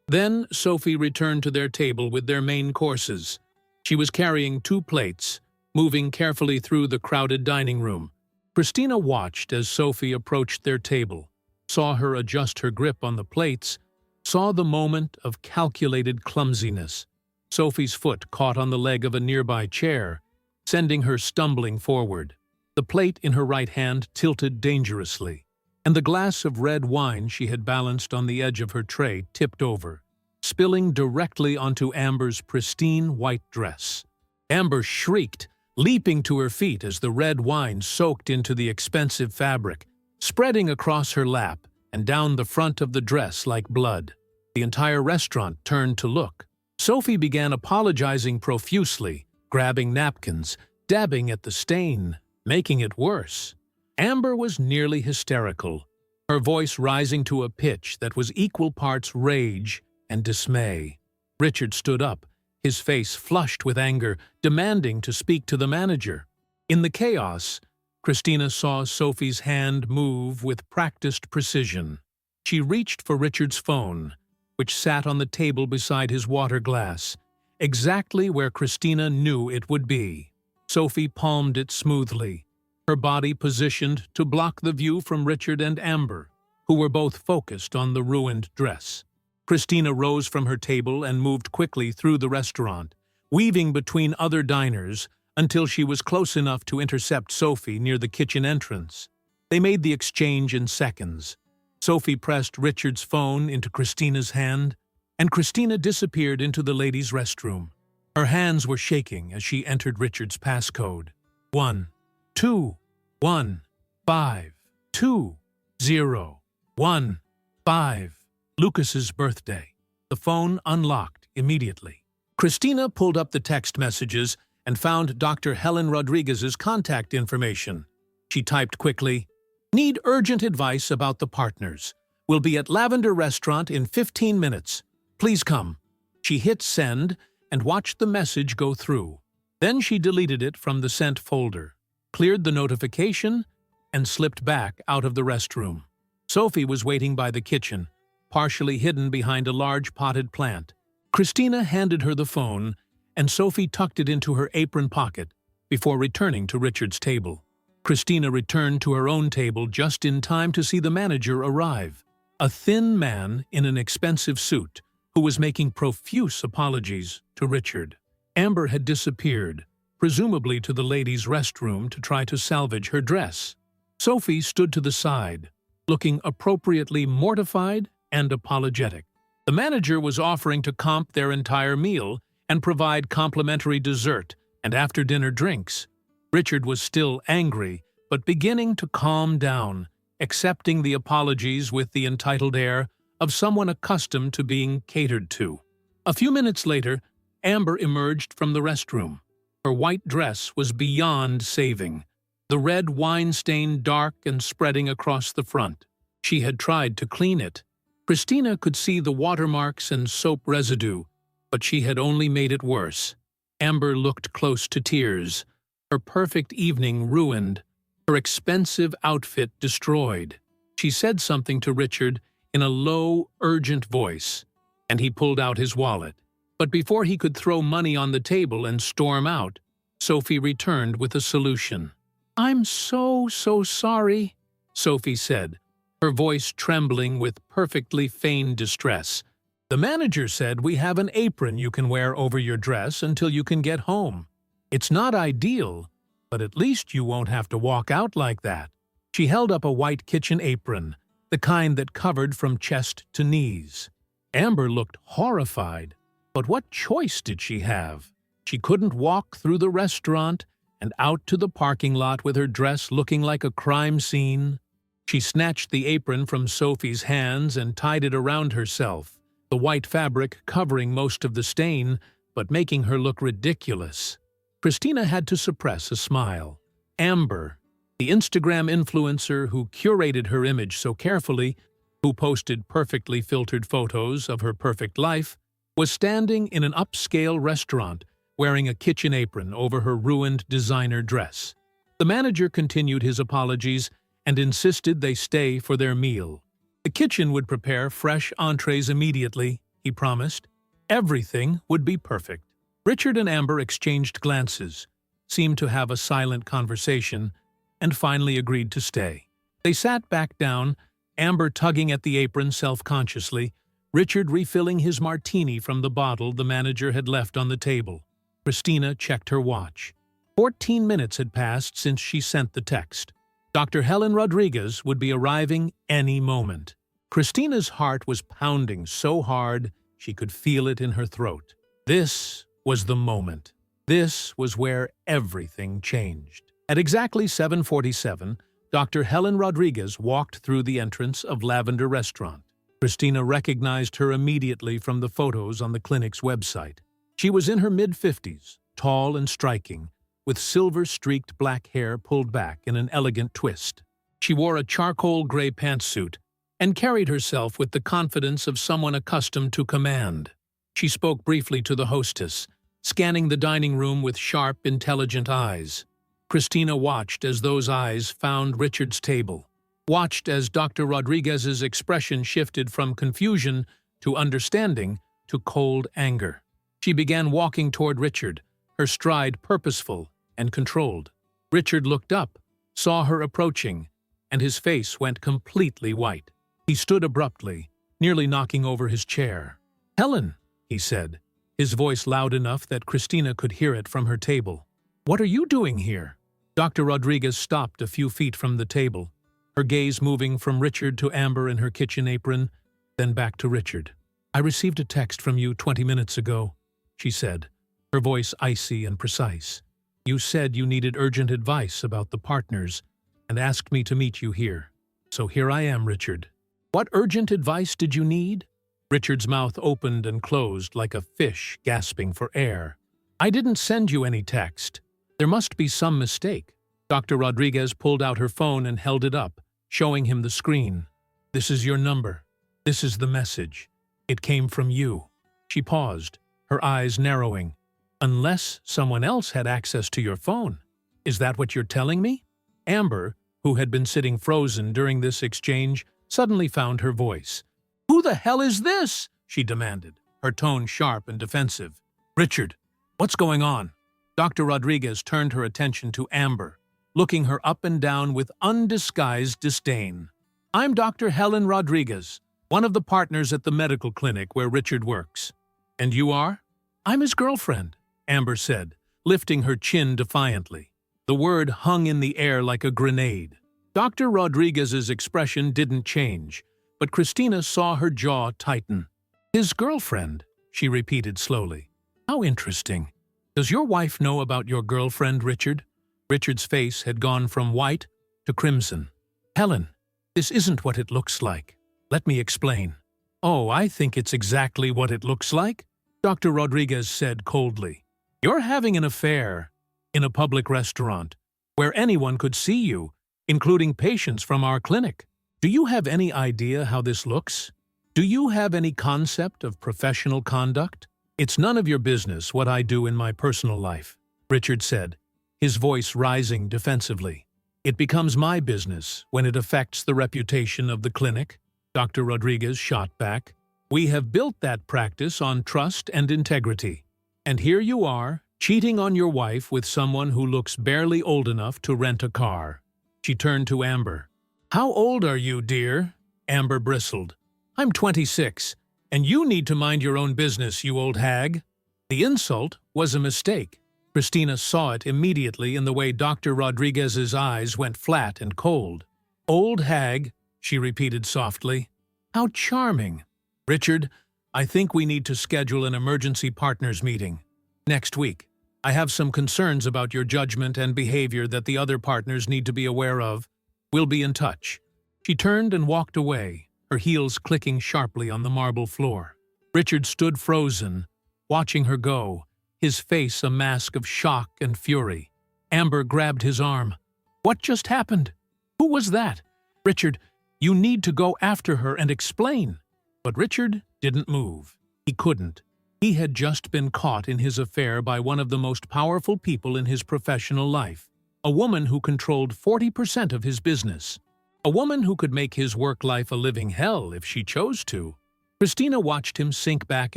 Then Sophie returned to their table with their main courses. She was carrying 2 plates, moving carefully through the crowded dining room. Cristina watched as Sophie approached their table, saw her adjust her grip on the plates, saw the moment of calculated clumsiness. Sophie's foot caught on the leg of a nearby chair, sending her stumbling forward. The plate in her right hand tilted dangerously, and the glass of red wine she had balanced on the edge of her tray tipped over, spilling directly onto Amber's pristine white dress. Amber shrieked, leaping to her feet as the red wine soaked into the expensive fabric, spreading across her lap and down the front of the dress like blood. The entire restaurant turned to look. Sophie began apologizing profusely, grabbing napkins, dabbing at the stain, making it worse. Amber was nearly hysterical, her voice rising to a pitch that was equal parts rage and dismay. Richard stood up, his face flushed with anger, demanding to speak to the manager. In the chaos, Cristina saw Sophie's hand move with practiced precision. She reached for Richard's phone, which sat on the table beside his water glass, exactly where Cristina knew it would be. Sophie palmed it smoothly, her body positioned to block the view from Richard and Amber, who were both focused on the ruined dress. Cristina rose from her table and moved quickly through the restaurant, weaving between other diners until she was close enough to intercept Sophie near the kitchen entrance. They made the exchange in seconds. Sophie pressed Richard's phone into Cristina's hand, and Cristina disappeared into the ladies' restroom. Her hands were shaking as she entered Richard's passcode. 1, 2, 1, 5, 2, 0, 1, 5. Lucas's birthday. The phone unlocked immediately. Cristina pulled up the text messages and found Dr. Helen Rodriguez's contact information. She typed quickly, "Need urgent advice about the partners. Will be at Lavender Restaurant in 15 minutes. Please come." She hit send and watched the message go through. Then she deleted it from the sent folder, cleared the notification, and slipped back out of the restroom. Sophie was waiting by the kitchen, partially hidden behind a large potted plant. Cristina handed her the phone, and Sophie tucked it into her apron pocket before returning to Richard's table. Cristina returned to her own table just in time to see the manager arrive, a thin man in an expensive suit who was making profuse apologies to Richard. Amber had disappeared, presumably to the ladies' restroom to try to salvage her dress. Sophie stood to the side, looking appropriately mortified and apologetic. The manager was offering to comp their entire meal and provide complimentary dessert and after-dinner drinks. Richard was still angry, but beginning to calm down, accepting the apologies with the entitled air of someone accustomed to being catered to. A few minutes later, Amber emerged from the restroom. Her white dress was beyond saving, the red wine stain dark and spreading across the front. She had tried to clean it. Cristina could see the watermarks and soap residue, but she had only made it worse. Amber looked close to tears, her perfect evening ruined, her expensive outfit destroyed. She said something to Richard in a low, urgent voice, and he pulled out his wallet. But before he could throw money on the table and storm out, Sophie returned with a solution. "I'm so sorry," Sophie said, her voice trembling with perfectly feigned distress. "The manager said we have an apron you can wear over your dress until you can get home. It's not ideal, but at least you won't have to walk out like that." She held up a white kitchen apron, the kind that covered from chest to knees. Amber looked horrified, but what choice did she have? She couldn't walk through the restaurant and out to the parking lot with her dress looking like a crime scene. She snatched the apron from Sophie's hands and tied it around herself, the white fabric covering most of the stain, but making her look ridiculous. Cristina had to suppress a smile. Amber, the Instagram influencer who curated her image so carefully, who posted perfectly filtered photos of her perfect life, was standing in an upscale restaurant wearing a kitchen apron over her ruined designer dress. The manager continued his apologies and insisted they stay for their meal. The kitchen would prepare fresh entrees immediately, he promised. Everything would be perfect. Richard and Amber exchanged glances, seemed to have a silent conversation, and finally agreed to stay. They sat back down, Amber tugging at the apron self-consciously, Richard refilling his martini from the bottle the manager had left on the table. Cristina checked her watch. 14 minutes had passed since she sent the text. Dr. Helen Rodriguez would be arriving any moment. Cristina's heart was pounding so hard she could feel it in her throat. This was the moment. This was where everything changed. At exactly 7:47, Dr. Helen Rodriguez walked through the entrance of Lavender Restaurant. Cristina recognized her immediately from the photos on the clinic's website. She was in her mid-50s, tall and striking, with silver-streaked black hair pulled back in an elegant twist. She wore a charcoal gray pantsuit and carried herself with the confidence of someone accustomed to command. She spoke briefly to the hostess, scanning the dining room with sharp, intelligent eyes. Cristina watched as those eyes found Richard's table, watched as Dr. Rodriguez's expression shifted from confusion to understanding to cold anger. She began walking toward Richard, her stride purposeful and controlled. Richard looked up, saw her approaching, and his face went completely white. He stood abruptly, nearly knocking over his chair. "Helen," he said, his voice loud enough that Cristina could hear it from her table. "What are you doing here?" Dr. Rodriguez stopped a few feet from the table, her gaze moving from Richard to Amber in her kitchen apron, then back to Richard. "I received a text from you 20 minutes ago," she said, her voice icy and precise. "You said you needed urgent advice about the partners and asked me to meet you here. So here I am, Richard." "What urgent advice did you need?" Richard's mouth opened and closed like a fish gasping for air. "I didn't send you any text. There must be some mistake." Dr. Rodriguez pulled out her phone and held it up, showing him the screen. "This is your number. This is the message. It came from you." She paused, her eyes narrowing. "Unless someone else had access to your phone. Is that what you're telling me?" Amber, who had been sitting frozen during this exchange, suddenly found her voice. "Who the hell is this?" she demanded, her tone sharp and defensive. "Richard, what's going on?" Dr. Rodriguez turned her attention to Amber, looking her up and down with undisguised disdain. "I'm Dr. Helen Rodriguez, one of the partners at the medical clinic where Richard works." "And you are?" "I'm his girlfriend," Amber said, lifting her chin defiantly. The word hung in the air like a grenade. Dr. Rodriguez's expression didn't change, but Cristina saw her jaw tighten. "His girlfriend," she repeated slowly. "How interesting. Does your wife know about your girlfriend, Richard?" Richard's face had gone from white to crimson. "Helen, this isn't what it looks like. Let me explain." "Oh, I think it's exactly what it looks like," Dr. Rodriguez said coldly. "You're having an affair in a public restaurant where anyone could see you, including patients from our clinic. Do you have any idea how this looks? Do you have any concept of professional conduct? It's none of your business what I do in my personal life," Richard said, his voice rising defensively. "It becomes my business when it affects the reputation of the clinic," Dr. Rodriguez shot back. "We have built that practice on trust and integrity. And here you are, cheating on your wife with someone who looks barely old enough to rent a car." She turned to Amber. "How old are you, dear?" Amber bristled. "I'm 26, and you need to mind your own business, you old hag." The insult was a mistake. Cristina saw it immediately in the way Dr. Rodriguez's eyes went flat and cold. "Old hag," she repeated softly. "How charming. Richard, I think we need to schedule an emergency partners meeting next week. I have some concerns about your judgment and behavior that the other partners need to be aware of. We'll be in touch." She turned and walked away, her heels clicking sharply on the marble floor. Richard stood frozen, watching her go, his face a mask of shock and fury. Amber grabbed his arm. "What just happened? Who was that? Richard, you need to go after her and explain." But Richard didn't move. He couldn't. He had just been caught in his affair by one of the most powerful people in his professional life, a woman who controlled 40% of his business, a woman who could make his work life a living hell if she chose to. Cristina watched him sink back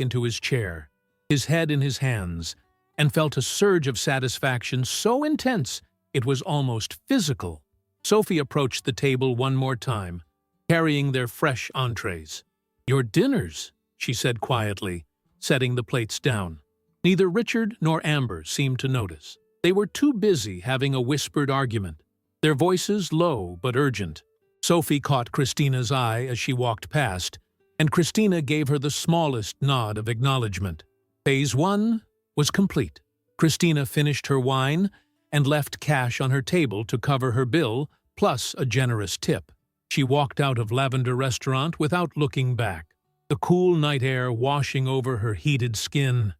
into his chair, his head in his hands, and felt a surge of satisfaction so intense it was almost physical. Sophie approached the table one more time, carrying their fresh entrees. "Your dinners," she said quietly, setting the plates down. Neither Richard nor Amber seemed to notice. They were too busy having a whispered argument, their voices low but urgent. Sophie caught Cristina's eye as she walked past, and Cristina gave her the smallest nod of acknowledgement. Phase 1 was complete. Cristina finished her wine and left cash on her table to cover her bill, plus a generous tip. She walked out of Lavender Restaurant without looking back, the cool night air washing over her heated skin.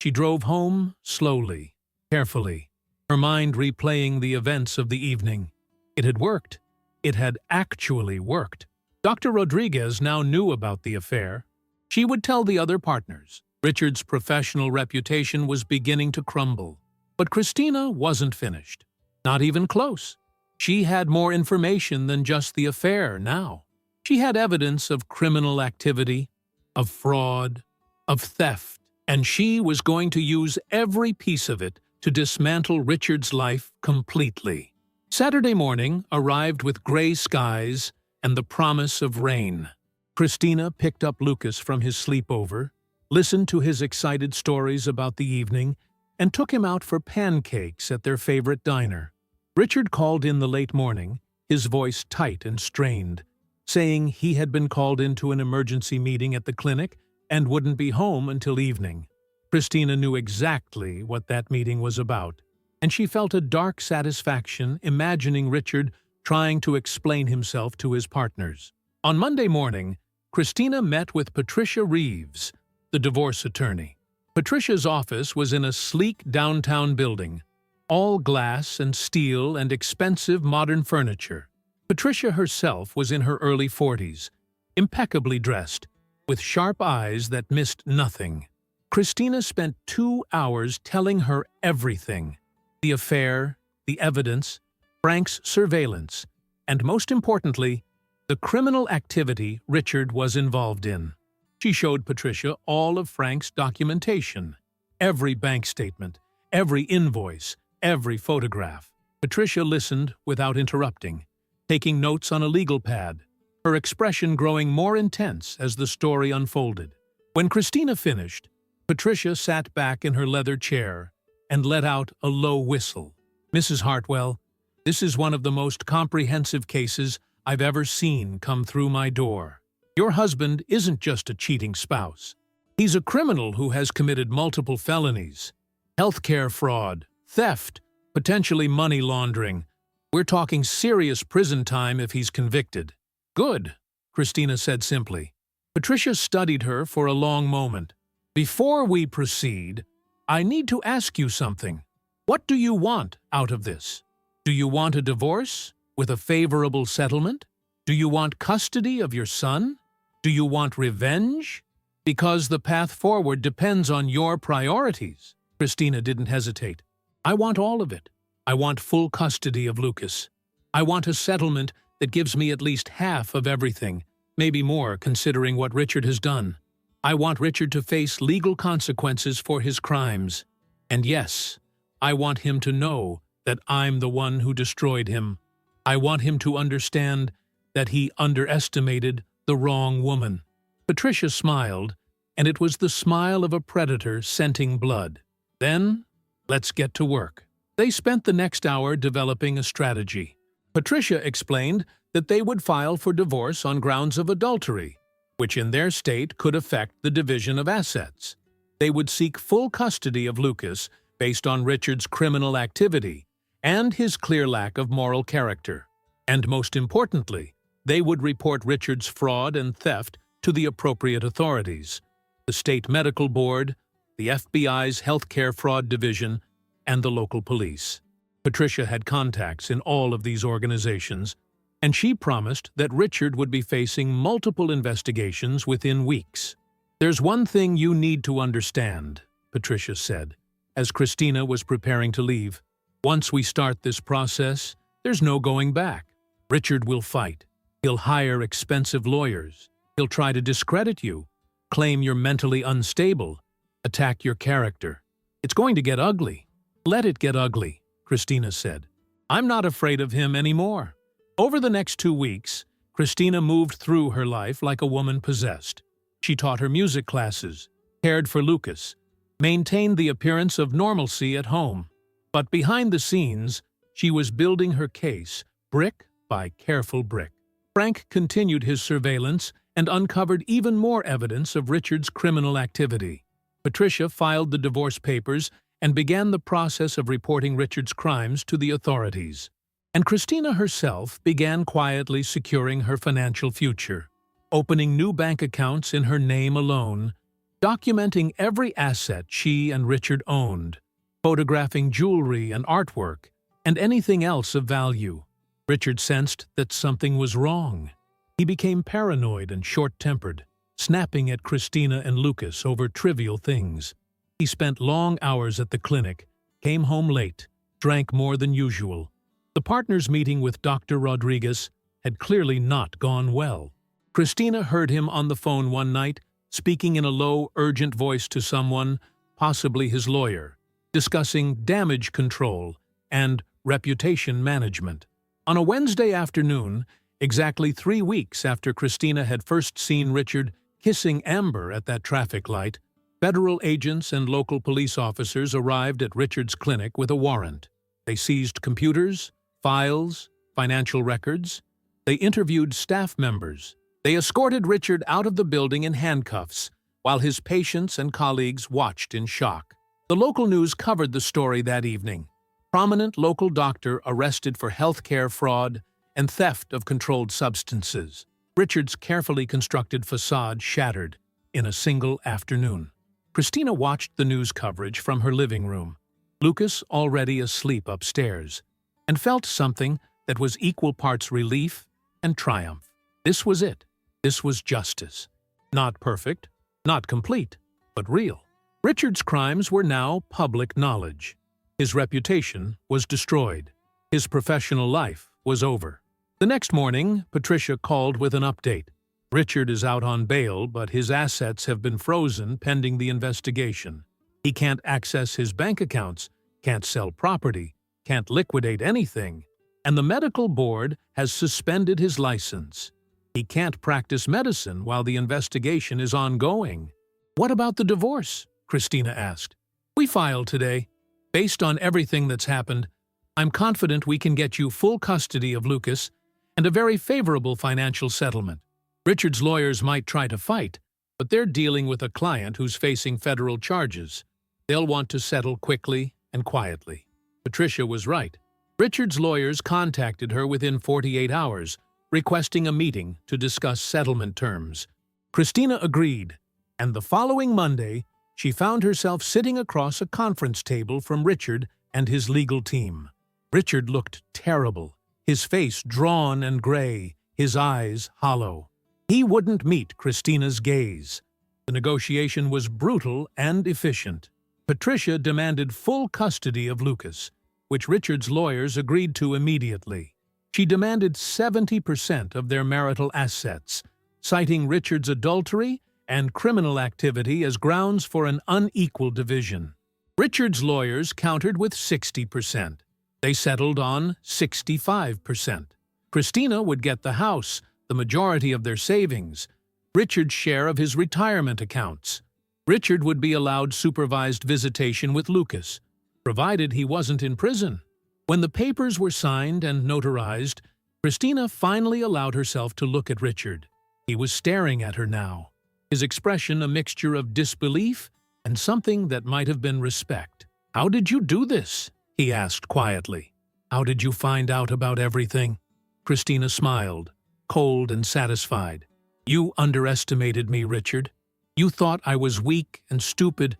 She drove home slowly, carefully, her mind replaying the events of the evening. It had worked. It had actually worked. Dr. Rodriguez now knew about the affair. She would tell the other partners. Richard's professional reputation was beginning to crumble. But Cristina wasn't finished. Not even close. She had more information than just the affair now. She had evidence of criminal activity, of fraud, of theft, and she was going to use every piece of it to dismantle Richard's life completely. Saturday morning arrived with gray skies and the promise of rain. Cristina picked up Lucas from his sleepover, listened to his excited stories about the evening, and took him out for pancakes at their favorite diner. Richard called in the late morning, his voice tight and strained, saying he had been called into an emergency meeting at the clinic and wouldn't be home until evening. Cristina knew exactly what that meeting was about, and she felt a dark satisfaction imagining Richard trying to explain himself to his partners. On Monday morning, Cristina met with Patricia Reeves, the divorce attorney. Patricia's office was in a sleek downtown building, all glass and steel and expensive modern furniture. Patricia herself was in her early 40s, impeccably dressed, with sharp eyes that missed nothing. Cristina spent 2 hours telling her everything: the affair, the evidence, Frank's surveillance, and most importantly, the criminal activity Richard was involved in. She showed Patricia all of Frank's documentation, every bank statement, every invoice, every photograph. Patricia listened without interrupting, taking notes on a legal pad, her expression growing more intense as the story unfolded. When Cristina finished, Patricia sat back in her leather chair and let out a low whistle. "Mrs. Hartwell, this is one of the most comprehensive cases I've ever seen come through my door. Your husband isn't just a cheating spouse. He's a criminal who has committed multiple felonies, healthcare fraud, theft, potentially money laundering. We're talking serious prison time if he's convicted." "Good," Cristina said simply. Patricia studied her for a long moment. "Before we proceed, I need to ask you something. What do you want out of this? Do you want a divorce with a favorable settlement? Do you want custody of your son? Do you want revenge? Because the path forward depends on your priorities." Cristina didn't hesitate. "I want all of it. I want full custody of Lucas. I want a settlement that gives me at least half of everything, maybe more considering what Richard has done. I want Richard to face legal consequences for his crimes. And yes, I want him to know that I'm the one who destroyed him. I want him to understand that he underestimated the wrong woman." Patricia smiled, and it was the smile of a predator scenting blood. "Then, let's get to work." They spent the next hour developing a strategy. Patricia explained that they would file for divorce on grounds of adultery, which in their state could affect the division of assets. They would seek full custody of Lucas based on Richard's criminal activity and his clear lack of moral character. And most importantly, they would report Richard's fraud and theft to the appropriate authorities: the state medical board, the FBI's healthcare fraud division, and the local police. Patricia had contacts in all of these organizations, and she promised that Richard would be facing multiple investigations within weeks. "There's one thing you need to understand," Patricia said, as Cristina was preparing to leave. "Once we start this process, there's no going back. Richard will fight. He'll hire expensive lawyers. He'll try to discredit you, claim you're mentally unstable, attack your character. It's going to get ugly." "Let it get ugly," Cristina said. "I'm not afraid of him anymore." Over the next 2 weeks, Cristina moved through her life like a woman possessed. She taught her music classes, cared for Lucas, maintained the appearance of normalcy at home. But behind the scenes, she was building her case, brick by careful brick. Frank continued his surveillance and uncovered even more evidence of Richard's criminal activity. Patricia filed the divorce papers and began the process of reporting Richard's crimes to the authorities. And Cristina herself began quietly securing her financial future, opening new bank accounts in her name alone, documenting every asset she and Richard owned, photographing jewelry and artwork, and anything else of value. Richard sensed that something was wrong. He became paranoid and short-tempered, snapping at Cristina and Lucas over trivial things. He spent long hours at the clinic, came home late, drank more than usual. The partners' meeting with Dr. Rodriguez had clearly not gone well. Cristina heard him on the phone one night, speaking in a low, urgent voice to someone, possibly his lawyer, discussing damage control and reputation management. On a Wednesday afternoon, exactly 3 weeks after Cristina had first seen Richard kissing Amber at that traffic light, federal agents and local police officers arrived at Richard's clinic with a warrant. They seized computers, files, financial records. They interviewed staff members. They escorted Richard out of the building in handcuffs, while his patients and colleagues watched in shock. The local news covered the story that evening. Prominent local doctor arrested for healthcare fraud and theft of controlled substances. Richard's carefully constructed facade shattered in a single afternoon. Cristina watched the news coverage from her living room, Lucas already asleep upstairs, and felt something that was equal parts relief and triumph. This was it. This was justice. Not perfect, not complete, but real. Richard's crimes were now public knowledge. His reputation was destroyed. His professional life was over. The next morning, Patricia called with an update. Richard is out on bail, but his assets have been frozen pending the investigation. He can't access his bank accounts, can't sell property, can't liquidate anything, and the medical board has suspended his license. He can't practice medicine while the investigation is ongoing. "What about the divorce?" Cristina asked. "We filed today. Based on everything that's happened, I'm confident we can get you full custody of Lucas and a very favorable financial settlement. Richard's lawyers might try to fight, but they're dealing with a client who's facing federal charges. They'll want to settle quickly and quietly." Patricia was right. Richard's lawyers contacted her within 48 hours, requesting a meeting to discuss settlement terms. Cristina agreed, and the following Monday, she found herself sitting across a conference table from Richard and his legal team. Richard looked terrible, his face drawn and gray, his eyes hollow. He wouldn't meet Cristina's gaze. The negotiation was brutal and efficient. Patricia demanded full custody of Lucas, which Richard's lawyers agreed to immediately. She demanded 70% of their marital assets, citing Richard's adultery and criminal activity as grounds for an unequal division. Richard's lawyers countered with 60%. They settled on 65%. Cristina would get the house, the majority of their savings, Richard's share of his retirement accounts. Richard would be allowed supervised visitation with Lucas, provided he wasn't in prison. When the papers were signed and notarized, Cristina finally allowed herself to look at Richard. He was staring at her now, his expression a mixture of disbelief and something that might have been respect. "How did you do this?" he asked quietly. "How did you find out about everything?" Cristina smiled, cold and satisfied. "You underestimated me, Richard. You thought I was weak and stupid,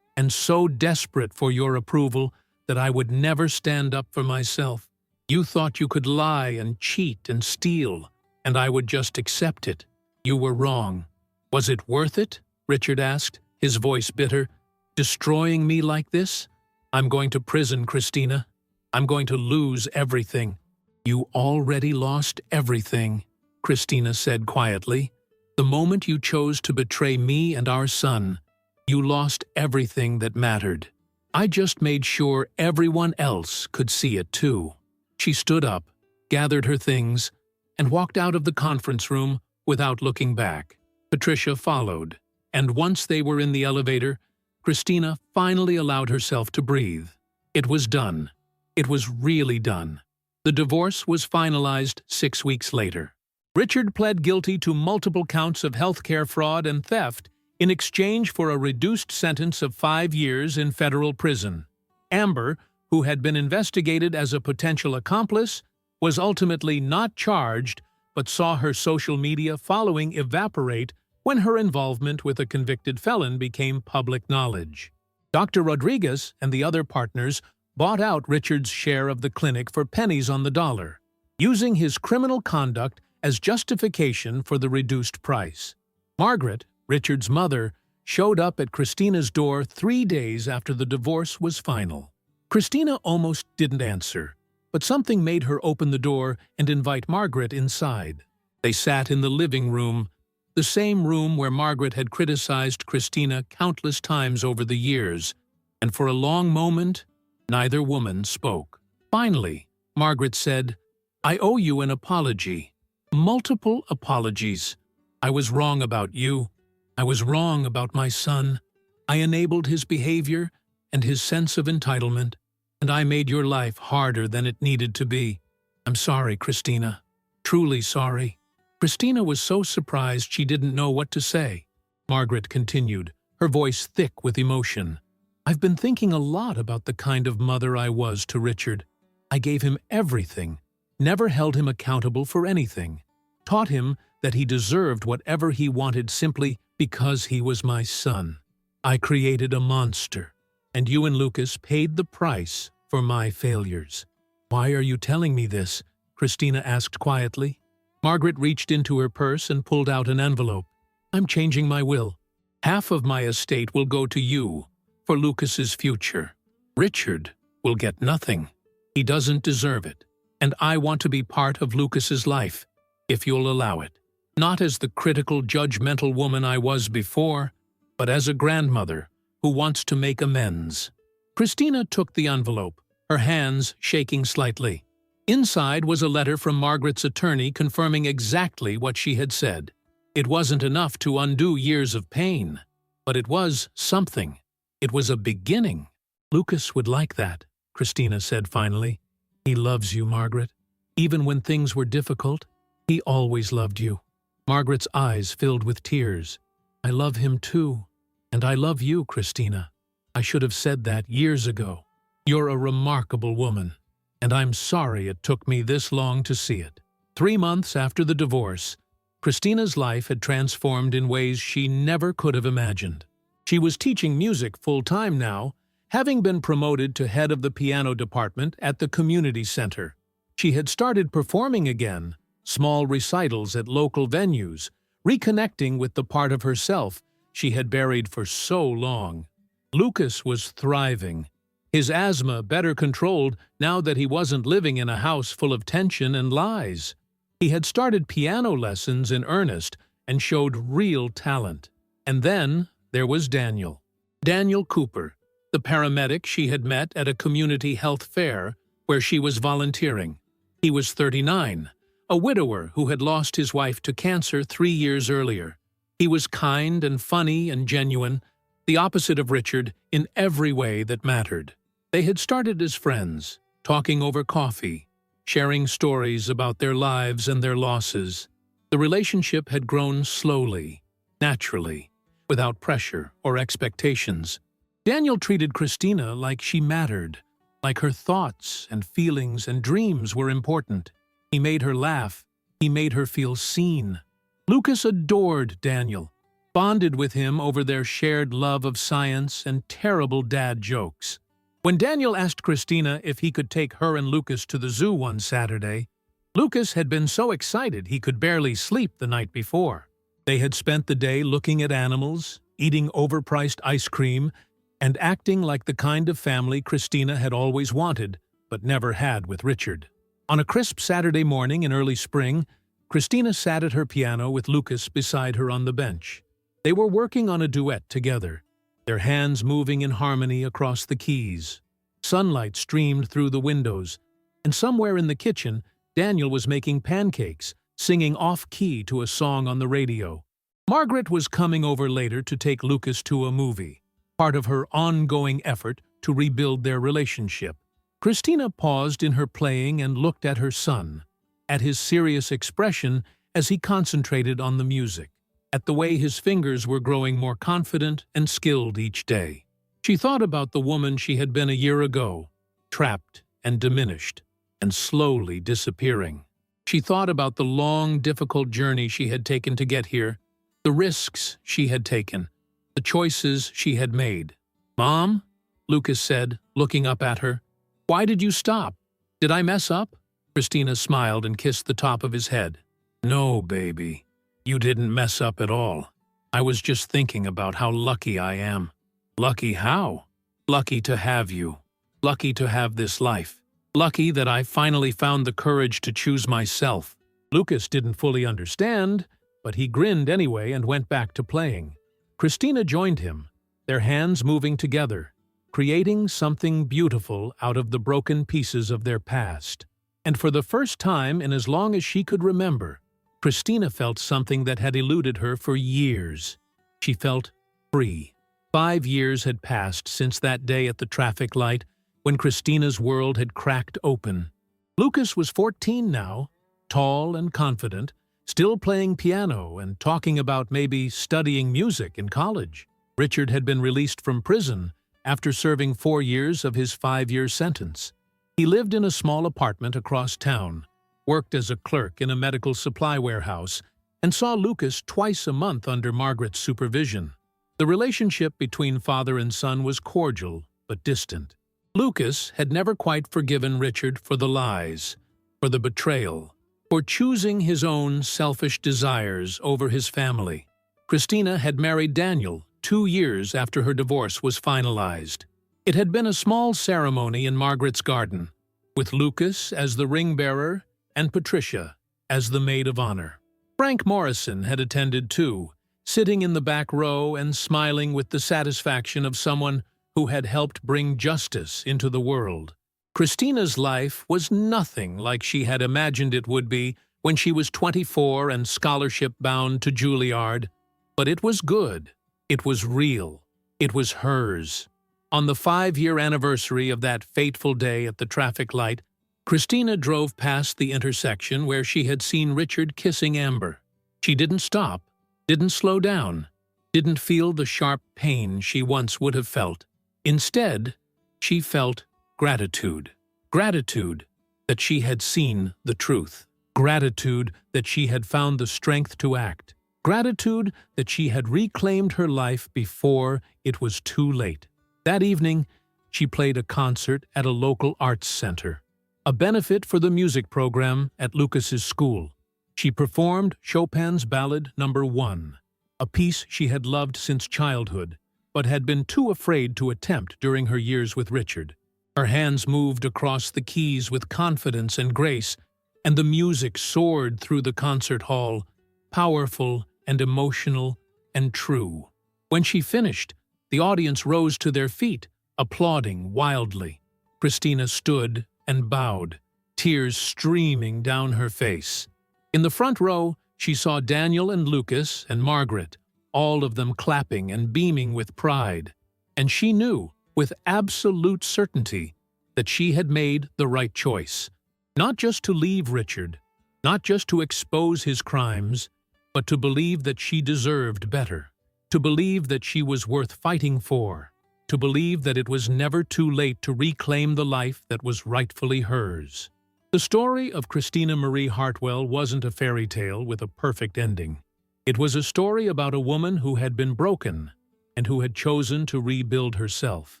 and so desperate for your approval that I would never stand up for myself. You thought you could lie and cheat and steal, and I would just accept it. You were wrong. Was it worth it? Richard asked, his voice bitter. Destroying me like this? I'm going to prison, Cristina. I'm going to lose everything. You already lost everything, Cristina said quietly. The moment you chose to betray me and our son, you lost everything that mattered. I just made sure everyone else could see it too. She stood up, gathered her things, and walked out of the conference room without looking back. Patricia followed, and once they were in the elevator, Cristina finally allowed herself to breathe. It was done. It was really done. The divorce was finalized 6 weeks later. Richard pled guilty to multiple counts of healthcare fraud and theft in exchange for a reduced sentence of 5 years in federal prison. Amber, who had been investigated as a potential accomplice, was ultimately not charged but saw her social media following evaporate when her involvement with a convicted felon became public knowledge. Dr. Rodriguez and the other partners bought out Richard's share of the clinic for pennies on the dollar, using his criminal conduct as justification for the reduced price. Margaret, Richard's mother, showed up at Cristina's door 3 days after the divorce was final. Cristina almost didn't answer, but something made her open the door and invite Margaret inside. They sat in the living room, the same room where Margaret had criticized Cristina countless times over the years, and for a long moment, neither woman spoke. Finally, Margaret said, "I owe you an apology. Multiple apologies. I was wrong about you. I was wrong about my son. I enabled his behavior and his sense of entitlement, and I made your life harder than it needed to be. I'm sorry, Cristina. Truly sorry." Cristina was so surprised she didn't know what to say. Margaret continued, her voice thick with emotion. "I've been thinking a lot about the kind of mother I was to Richard. I gave him everything, never held him accountable for anything, taught him that he deserved whatever he wanted simply because he was my son. I created a monster, and you and Lucas paid the price for my failures." "Why are you telling me this?" Cristina asked quietly. Margaret reached into her purse and pulled out an envelope. "I'm changing my will. Half of my estate will go to you for Lucas's future. Richard will get nothing. He doesn't deserve it. And I want to be part of Lucas's life, if you'll allow it. Not as the critical, judgmental woman I was before, but as a grandmother who wants to make amends." Cristina took the envelope, her hands shaking slightly. Inside was a letter from Margaret's attorney confirming exactly what she had said. It wasn't enough to undo years of pain, but it was something. It was a beginning. "Lucas would like that," Cristina said finally. "He loves you, Margaret. Even when things were difficult, he always loved you." Margaret's eyes filled with tears. "I love him too, and I love you, Cristina. I should have said that years ago. You're a remarkable woman, and I'm sorry it took me this long to see it." 3 months after the divorce, Cristina's life had transformed in ways she never could have imagined. She was teaching music full-time now, having been promoted to head of the piano department at the community center. She had started performing again, small recitals at local venues, reconnecting with the part of herself she had buried for so long. Lucas was thriving, his asthma better controlled now that he wasn't living in a house full of tension and lies. He had started piano lessons in earnest and showed real talent. And then there was Daniel. Daniel Cooper, the paramedic she had met at a community health fair where she was volunteering. He was 39, a widower who had lost his wife to cancer 3 years earlier. He was kind and funny and genuine, the opposite of Richard in every way that mattered. They had started as friends, talking over coffee, sharing stories about their lives and their losses. The relationship had grown slowly, naturally, without pressure or expectations. Daniel treated Cristina like she mattered, like her thoughts and feelings and dreams were important. He made her laugh. He made her feel seen. Lucas adored Daniel. bonded with him over their shared love of science and terrible dad jokes. When Daniel asked Cristina if he could take her and Lucas to the zoo one Saturday, Lucas had been so excited he could barely sleep the night before. They had spent the day looking at animals, eating overpriced ice cream, and acting like the kind of family Cristina had always wanted, but never had with Richard. On a crisp Saturday morning in early spring, Cristina sat at her piano with Lucas beside her on the bench. They were working on a duet together, their hands moving in harmony across the keys. Sunlight streamed through the windows, and somewhere in the kitchen, Daniel was making pancakes, singing off-key to a song on the radio. Margaret was coming over later to take Lucas to a movie, part of her ongoing effort to rebuild their relationship. Cristina paused in her playing and looked at her son, at his serious expression as he concentrated on the music, at the way his fingers were growing more confident and skilled each day. She thought about the woman she had been a year ago, trapped and diminished, and slowly disappearing. She thought about the long, difficult journey she had taken to get here, the risks she had taken, the choices she had made. "Mom," Lucas said, looking up at her, "why did you stop? Did I mess up?" Cristina smiled and kissed the top of his head. "No, baby, you didn't mess up at all. I was just thinking about how lucky I am." "Lucky how?" "Lucky to have you. Lucky to have this life. Lucky that I finally found the courage to choose myself." Lucas didn't fully understand, but he grinned anyway and went back to playing. Cristina joined him, their hands moving together, creating something beautiful out of the broken pieces of their past. And for the first time in as long as she could remember, Cristina felt something that had eluded her for years. She felt free. 5 years had passed since that day at the traffic light when Cristina's world had cracked open. Lucas was 14 now, tall and confident, still playing piano and talking about maybe studying music in college. Richard had been released from prison after serving 4 years of his 5-year sentence. He lived in a small apartment across town, worked as a clerk in a medical supply warehouse, and saw Lucas twice a month under Margaret's supervision. The relationship between father and son was cordial but distant. Lucas had never quite forgiven Richard for the lies, for the betrayal, for choosing his own selfish desires over his family. Cristina had married Daniel 2 years after her divorce was finalized. It had been a small ceremony in Margaret's garden, with Lucas as the ring-bearer and Patricia as the maid of honor. Frank Morrison had attended too, sitting in the back row and smiling with the satisfaction of someone who had helped bring justice into the world. Cristina's life was nothing like she had imagined it would be when she was 24 and scholarship-bound to Juilliard, but it was good. It was real. It was hers. On the 5-year anniversary of that fateful day at the traffic light, Cristina drove past the intersection where she had seen Richard kissing Amber. She didn't stop, didn't slow down, didn't feel the sharp pain she once would have felt. Instead, she felt gratitude. Gratitude that she had seen the truth. Gratitude that she had found the strength to act. Gratitude that she had reclaimed her life before it was too late. That evening, she played a concert at a local arts center, a benefit for the music program at Lucas's school. She performed Chopin's Ballad No. 1, a piece she had loved since childhood, but had been too afraid to attempt during her years with Richard. Her hands moved across the keys with confidence and grace, and the music soared through the concert hall, powerful and emotional and true. When she finished, the audience rose to their feet, applauding wildly. Cristina stood and bowed, tears streaming down her face. In the front row, she saw Daniel and Lucas and Margaret, all of them clapping and beaming with pride. And she knew, with absolute certainty, that she had made the right choice. Not just to leave Richard, not just to expose his crimes, but to believe that she deserved better, to believe that she was worth fighting for, to believe that it was never too late to reclaim the life that was rightfully hers. The story of Cristina Marie Hartwell wasn't a fairy tale with a perfect ending. It was a story about a woman who had been broken and who had chosen to rebuild herself,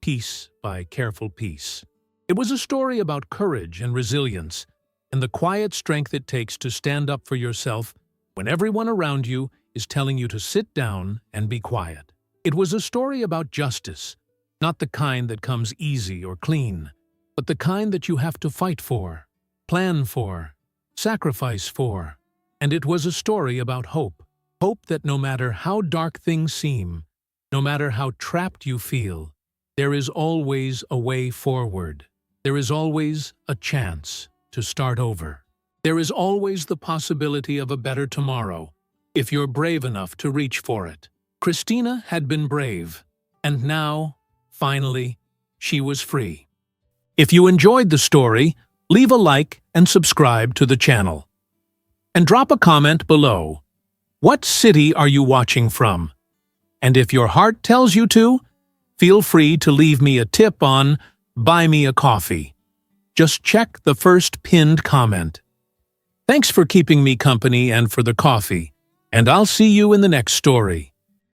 piece by careful piece. It was a story about courage and resilience and the quiet strength it takes to stand up for yourself when everyone around you is telling you to sit down and be quiet. It was a story about justice, not the kind that comes easy or clean, but the kind that you have to fight for, plan for, sacrifice for. And it was a story about hope. Hope that no matter how dark things seem, no matter how trapped you feel, there is always a way forward. There is always a chance to start over. There is always the possibility of a better tomorrow, if you're brave enough to reach for it. Cristina had been brave, and now, finally, she was free. If you enjoyed the story, leave a like and subscribe to the channel. And drop a comment below. What city are you watching from? And if your heart tells you to, feel free to leave me a tip on Buy Me a Coffee. Just check the first pinned comment. Thanks for keeping me company and for the coffee, and I'll see you in the next story.